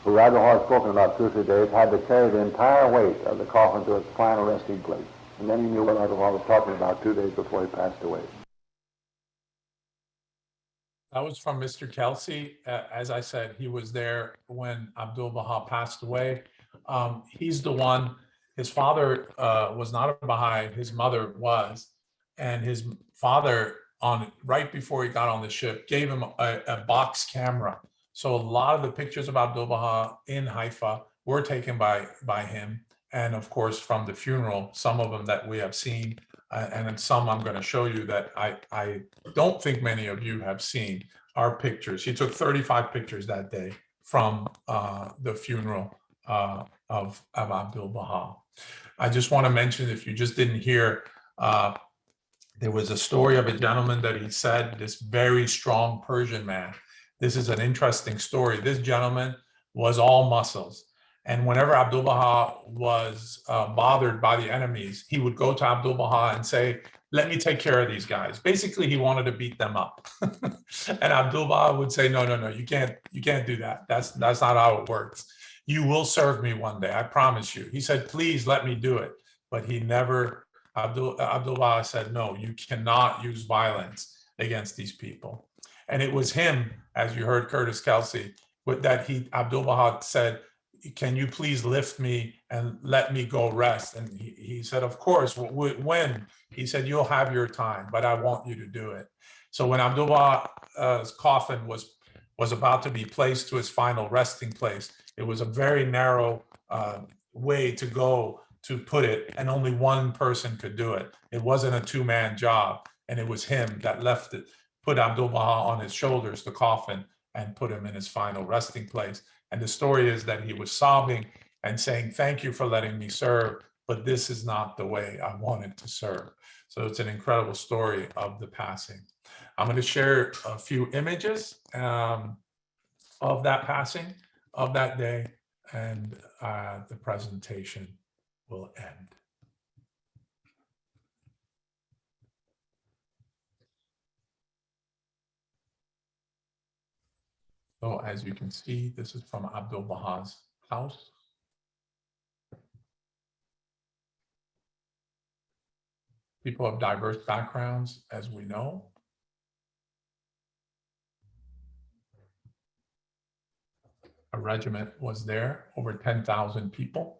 who Abdu'l-Bahá had spoken about 2 or 3 days, had to carry the entire weight of the coffin to its final resting place. And then he knew what Abdu'l-Bahá was talking about 2 days before he passed away. That was from Mr. Kelsey. As I said, he was there when Abdul-Baha passed away. He's the one, his father was not a Baha'i, his mother was. And his father, right before he got on the ship, gave him a box camera. So a lot of the pictures of Abdul-Baha in Haifa were taken by him. And of course, from the funeral, some of them that we have seen, and then some I'm going to show you that I don't think many of you have seen are pictures. He took 35 pictures that day from the funeral of Abdul-Baha. I just want to mention, if you just didn't hear, there was a story of a gentleman that he said, this very strong Persian man. This is an interesting story. This gentleman was all muscles. And whenever Abdul-Baha was bothered by the enemies, he would go to Abdul-Baha and say, let me take care of these guys. Basically, he wanted to beat them up. And Abdul-Baha would say, no, you can't do that. That's not how it works. You will serve me one day, I promise you. He said, please let me do it. But he never, Abdul-Baha said, no, you cannot use violence against these people. And it was him, as you heard Curtis Kelsey, that Abdul-Baha said, can you please lift me and let me go rest? And he said, of course. When? He said, you'll have your time, but I want you to do it. So when Abdul-Baha's coffin was about to be placed to his final resting place, it was a very narrow way to go to put it, and only one person could do it. It wasn't a two-man job, and it was him that left it, put Abdul-Baha on his shoulders, the coffin, and put him in his final resting place. And the story is that he was sobbing and saying, thank you for letting me serve, but this is not the way I wanted to serve. So it's an incredible story of the passing. I'm going to share a few images of that passing, of that day, and the presentation will end. So as you can see, this is from Abdul-Baha's house. People of diverse backgrounds, as we know. A regiment was there, over 10,000 people.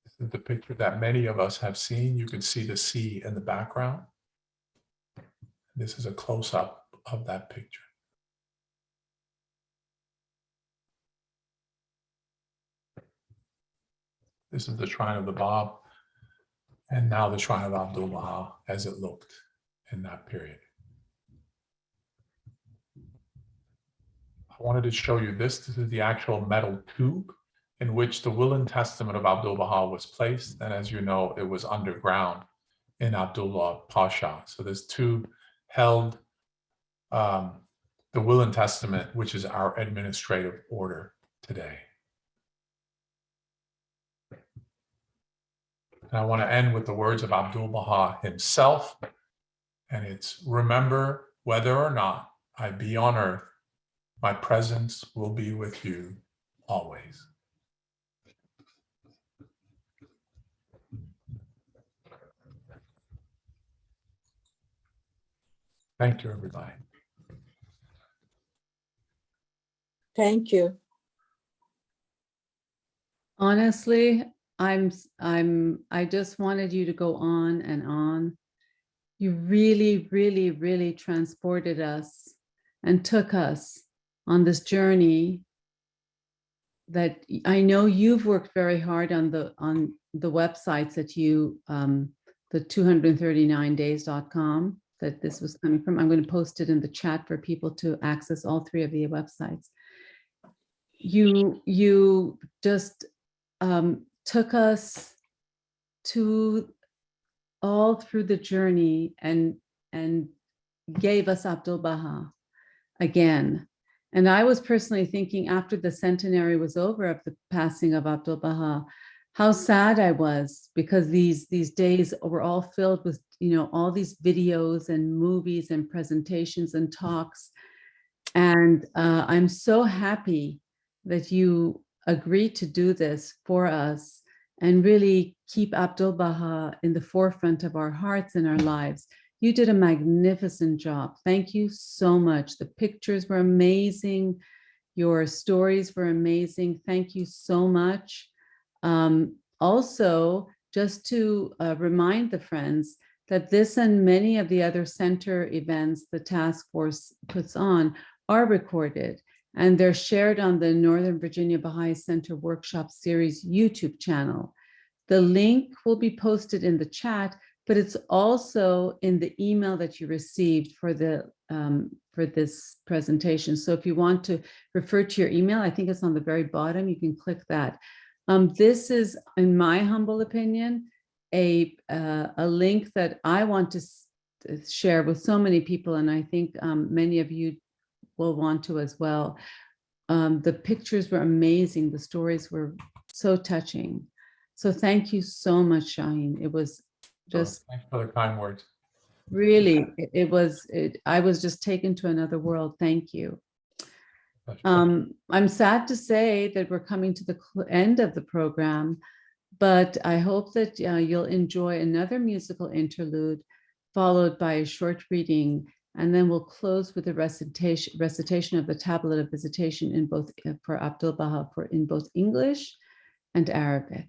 This is the picture that many of us have seen. You can see the sea in the background. This is a close-up of that picture. This is the shrine of the Bab, and now the shrine of Abdul-Baha as it looked in that period. I wanted to show you this. This is the actual metal tube in which the will and testament of Abdul-Baha was placed. And as you know, it was underground in Abdullah Pasha. So this tube held the will and testament, which is our administrative order today. And I want to end with the words of Abdul-Baha himself. And it's, remember, whether or not I be on earth, my presence will be with you always. Thank you, everybody. Thank you. Honestly, I just wanted you to go on and on. You really, really, really transported us and took us on this journey that I know you've worked very hard on the websites that you, the 239days.com that this was coming from. I'm going to post it in the chat for people to access all three of the websites. You just took us to all through the journey and gave us Abdul-Baha again. And I was personally thinking after the centenary was over of the passing of Abdul-Baha, how sad I was, because these days were all filled with, all these videos and movies and presentations and talks. And I'm so happy that you agreed to do this for us and really keep Abdul-Baha in the forefront of our hearts and our lives. You did a magnificent job. Thank you so much. The pictures were amazing. Your stories were amazing. Thank you so much. Also, just to remind the friends that this and many of the other center events the task force puts on are recorded, and they're shared on the Northern Virginia Baha'i Center Workshop Series YouTube channel. The link will be posted in the chat, but it's also in the email that you received for this presentation. So if you want to refer to your email, I think it's on the very bottom, you can click that. This is, in my humble opinion, a link that I want to share with so many people, and I think many of you will want to as well. The pictures were amazing. The stories were so touching. So thank you so much, Shahin. It was just Thanks for the kind words. really, I was just taken to another world. Thank you. I'm sad to say that we're coming to the end of the program, but I hope that you'll enjoy another musical interlude followed by a short reading, and then we'll close with a recitation of the Tablet of Visitation in both for Abdul-Baha in both English and Arabic.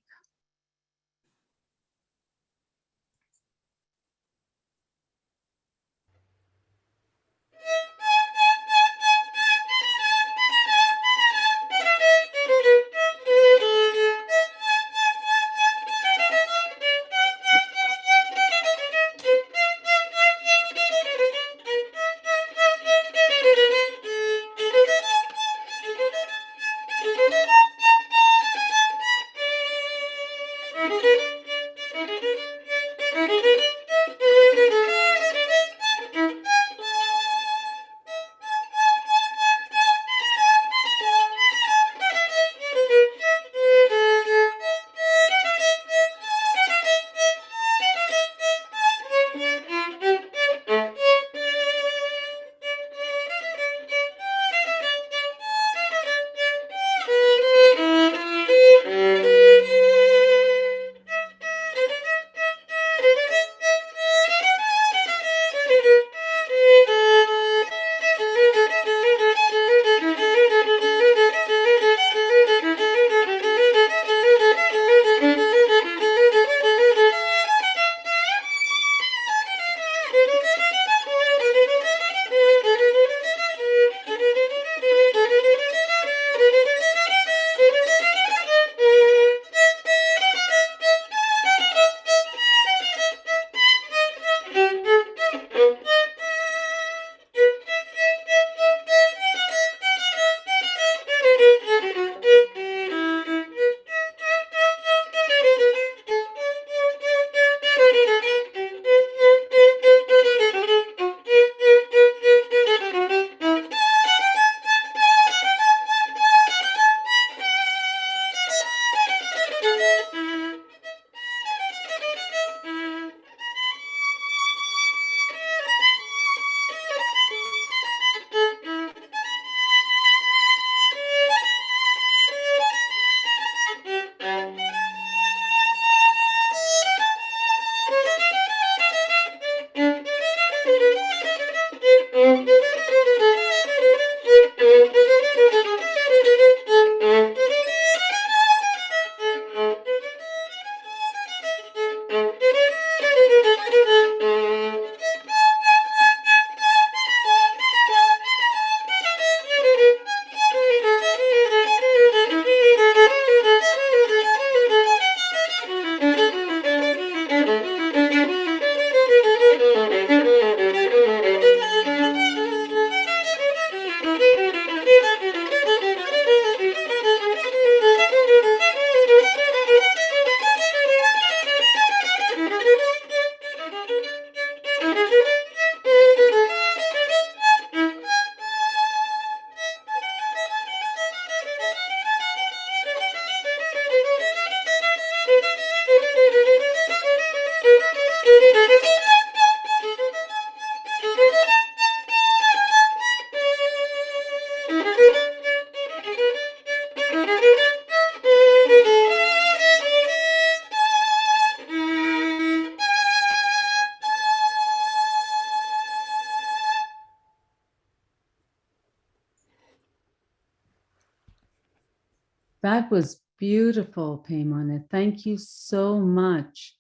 That was beautiful, Paymana. Thank you so much.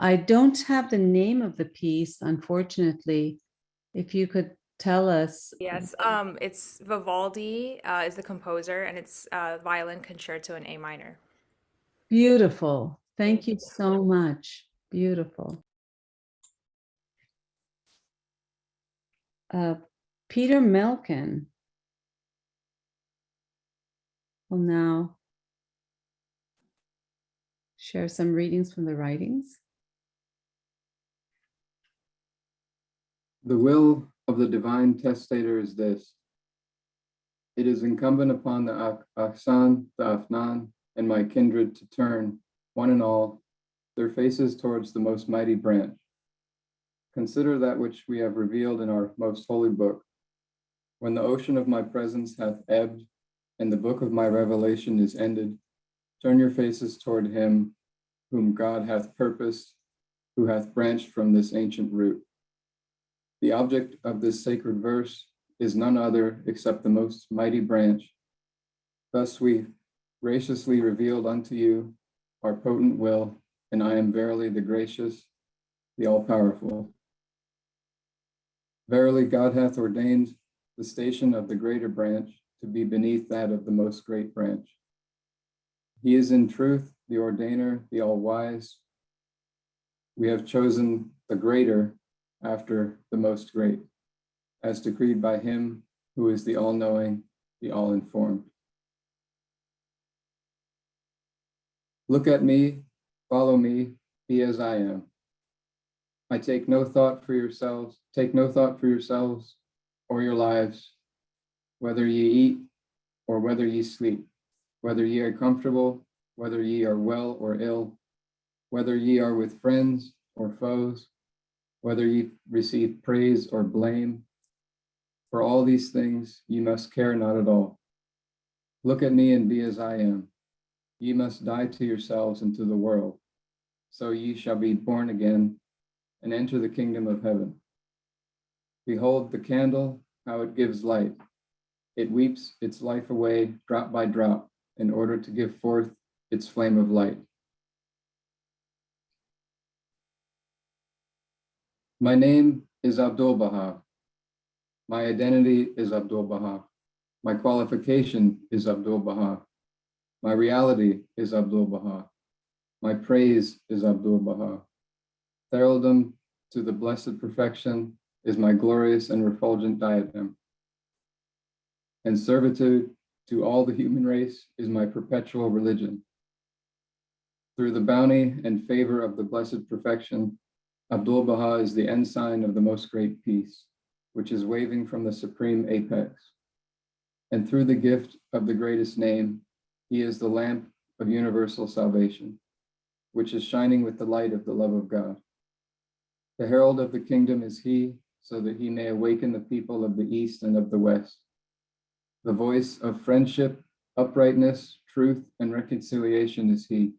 I don't have the name of the piece, unfortunately. If you could tell us. Yes, it's Vivaldi is the composer, and it's violin concerto in A minor. Beautiful. Thank you so much. Beautiful. Peter Millikin will now share some readings from the writings. The will of the divine testator is this. It is incumbent upon the Ahsan, the Afnan, and my kindred to turn, one and all, their faces towards the most mighty branch. Consider that which we have revealed in our most holy book. When the ocean of my presence hath ebbed, and the book of my revelation is ended, turn your faces toward him whom God hath purposed, who hath branched from this ancient root. The object of this sacred verse is none other except the most mighty branch. Thus we graciously revealed unto you our potent will, and I am verily the gracious, the all-powerful. Verily God hath ordained the station of the greater branch to be beneath that of the most great branch. He is in truth the ordainer, the all-wise. We have chosen the greater after the most great, as decreed by him who is the all-knowing, the all-informed. Look at me, follow me, be as I am. I take no thought for yourselves, or your lives, whether ye eat or whether ye sleep, whether ye are comfortable, whether ye are well or ill, whether ye are with friends or foes, whether ye receive praise or blame. For all these things ye must care not at all. Look at me and be as I am. Ye must die to yourselves and to the world, so ye shall be born again and enter the kingdom of heaven. Behold the candle, how it gives light. It weeps its life away drop by drop in order to give forth its flame of light. My name is Abdul-Baha. My identity is Abdul-Baha. My qualification is Abdul-Baha. My reality is Abdul-Baha. My praise is Abdul-Baha. Heraldom to the blessed perfection is my glorious and refulgent diadem. And servitude to all the human race is my perpetual religion. Through the bounty and favor of the blessed perfection, Abdul-Baha is the ensign of the most great peace, which is waving from the supreme apex. And through the gift of the greatest name, he is the lamp of universal salvation, which is shining with the light of the love of God. The herald of the kingdom is he, so that he may awaken the people of the east and of the west. The voice of friendship, uprightness, truth, and reconciliation is he,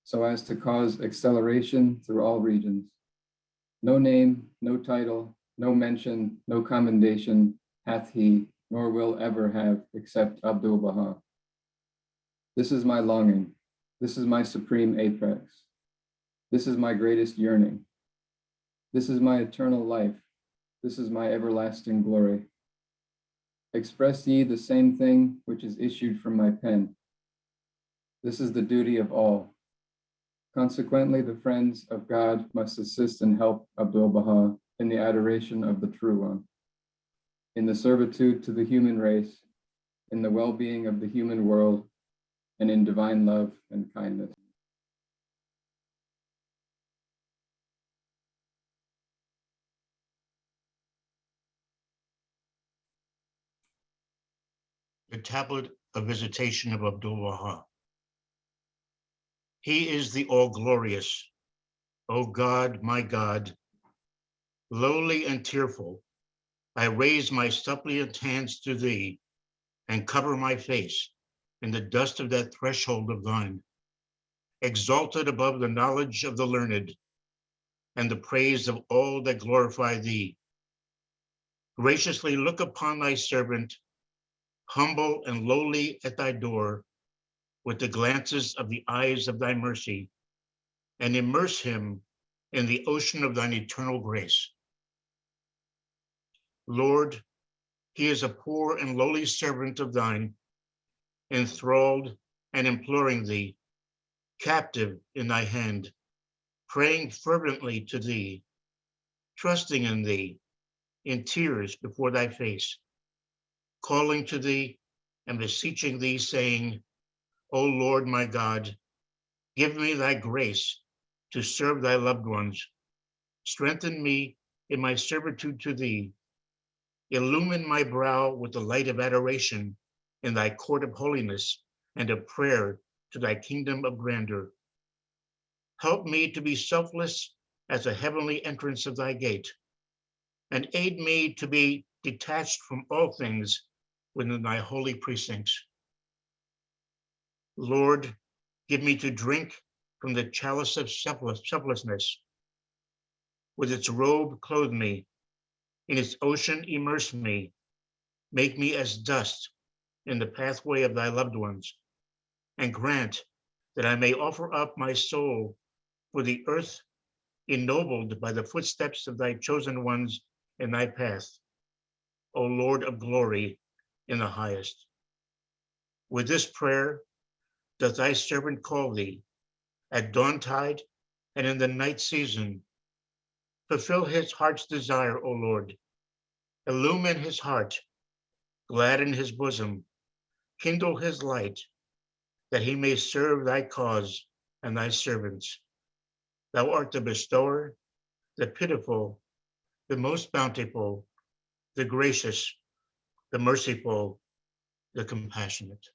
so as to cause acceleration through all regions. No name, no title, no mention, no commendation hath he, nor will ever have, except Abdul-Baha. This is my longing. This is my supreme apex. This is my greatest yearning. This is my eternal life. This is my everlasting glory. Express ye the same thing which is issued from my pen. This is the duty of all. Consequently, the friends of God must assist and help Abdul-Baha in the adoration of the True One, in the servitude to the human race, in the well-being of the human world, and in divine love and kindness. The Tablet of Visitation of Abdul-Baha. He is the all-glorious. O God, my God, lowly and tearful, I raise my suppliant hands to thee and cover my face in the dust of that threshold of thine, exalted above the knowledge of the learned and the praise of all that glorify thee. Graciously look upon thy servant, humble and lowly at thy door, with the glances of the eyes of thy mercy, and immerse him in the ocean of thine eternal grace. Lord, he is a poor and lowly servant of thine, enthralled and imploring thee, captive in thy hand, praying fervently to thee, trusting in thee, in tears before thy face, calling to thee and beseeching thee, saying, O Lord my God, give me thy grace to serve thy loved ones. Strengthen me in my servitude to thee. Illumine my brow with the light of adoration in thy court of holiness and of prayer to thy kingdom of grandeur. Help me to be selfless as a heavenly entrance of thy gate, and aid me to be detached from all things within thy holy precincts. Lord, give me to drink from the chalice of selflessness. With its robe, clothe me. In its ocean, immerse me. Make me as dust in the pathway of thy loved ones, and grant that I may offer up my soul for the earth, ennobled by the footsteps of thy chosen ones in thy path, O Lord of glory in the highest. With this prayer does thy servant call thee at dawntide and in the night season. Fulfill his heart's desire, O Lord. Illumine his heart, gladden his bosom, kindle his light, that he may serve thy cause and thy servants. Thou art the bestower, the pitiful, the most bountiful, the gracious, the merciful, the compassionate.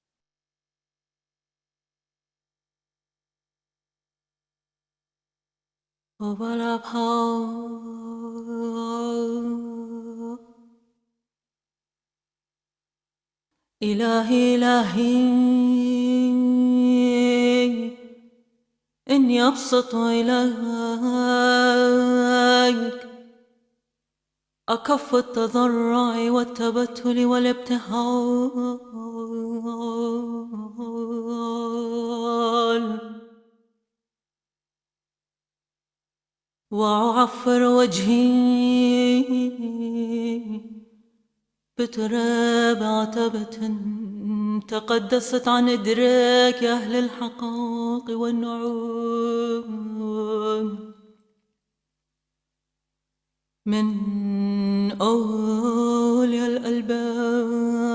إلهي إني أبسط إليك أكف التضرع والتبتل والابتهال وأعفر وجهي بتراب عتبة تقدست عن إدراك أهل الحقائق والنعوم من أولي الألباب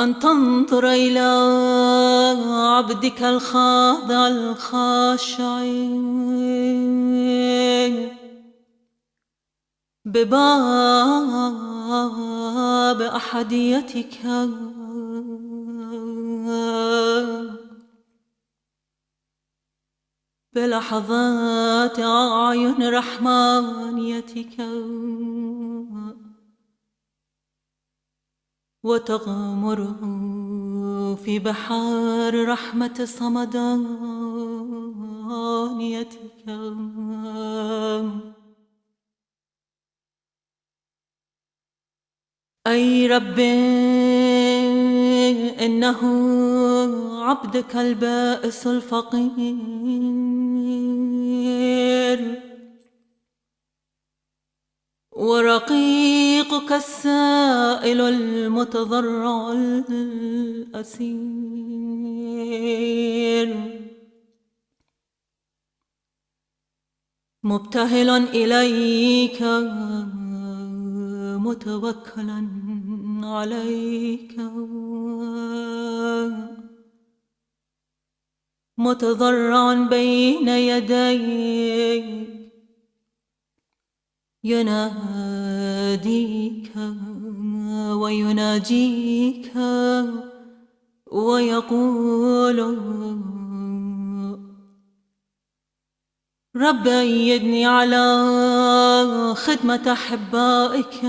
أن تنظر إلى عبدك الخاضع الخاشع بباب أحديتك بلحظات أعين رحمانيتك وتغمره في بحار رحمة صمدانيتك أي رب إنه عبدك البائس الفقير ورقيقك السائل المتضرع الأسير مبتهل إليك متوكلا عليك متضرعا بين يديك يناديك ويناجيك ويقول رب أيدني على خدمة أحبائك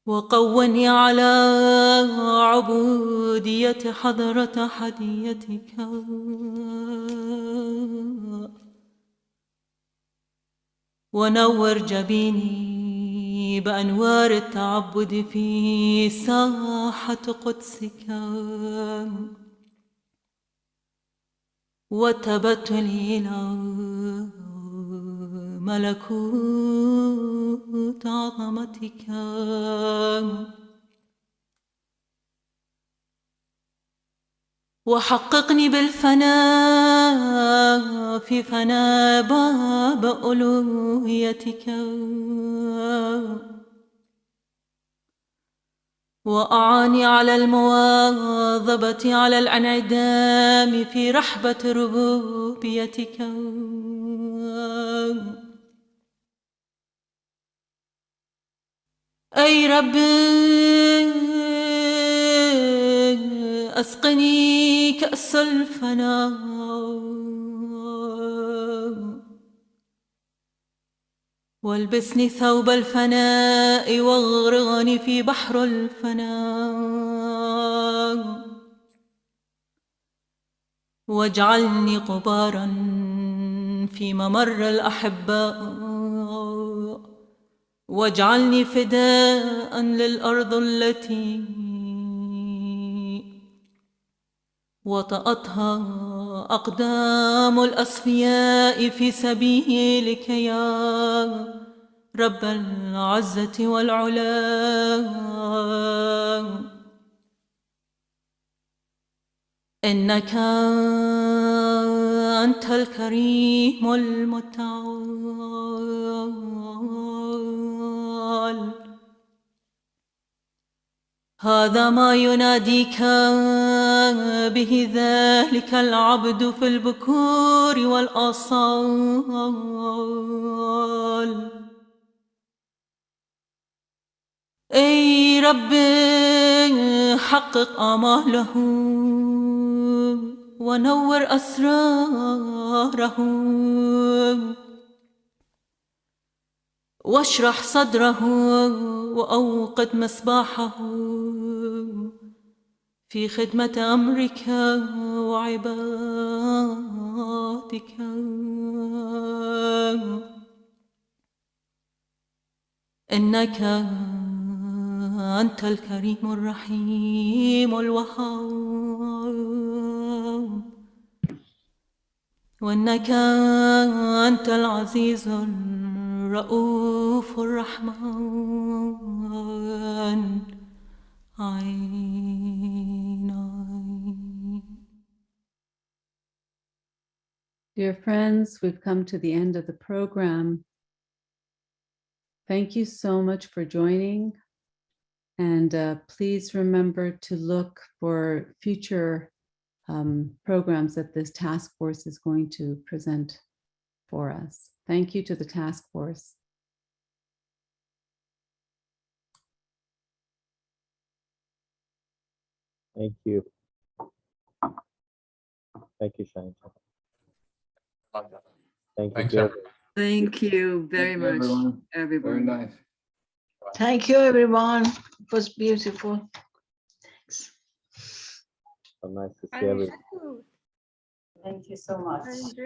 وقوني على عبودية حضرة حديتك ونور جبيني بأنوار التعبد في ساحة قدسك والتبتل إلى ملكوت عظمتك وحققني بالفناء في فناء باب ألوهيتك وأعاني على المواظبة على الانعدام في رحبة ربوبيتك أي رب أسقني كأس الفناء والبسني ثوب الفناء واغرقني في بحر الفناء واجعلني غبارا في ممر الأحباء واجعلني فداء للأرض التي وطأتها أقدام الأصفياء في سبيلك يا رب العزة والعلا إنك أنت الكريم المتعال هذا ما يناديك به ذلك العبد في البكور والآصال أي رب حقق آماله ونور أسراره واشرح صدره وأوقد مصباحه في خدمة أمرك وعبادك إنك أنت الكريم الرحيم الوهاب وإنك أنت العزيز الرؤوف الرحمن عين. Dear friends, we've come to the end of the program. Thank you so much for joining. And please remember to look for future programs that this task force is going to present for us. Thank you to the task force. Thank you. Thank you, Shahin. Thank you. Thanks, Gil. everyone. Thank you very much, Everyone. Very everyone. nice. Thank you, everyone. It was beautiful. Thanks. So nice to see everyone. Thank you so much. Thank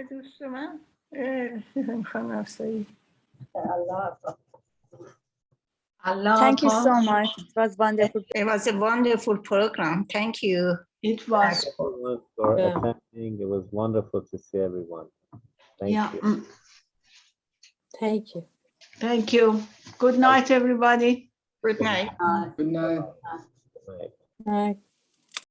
you so much. It was wonderful. It was a wonderful program. Thank you. It was. Everyone for attending. It was wonderful to see everyone. Thank you. Thank you. Thank you. Good night, everybody. Good night. Good night. Good night. Night.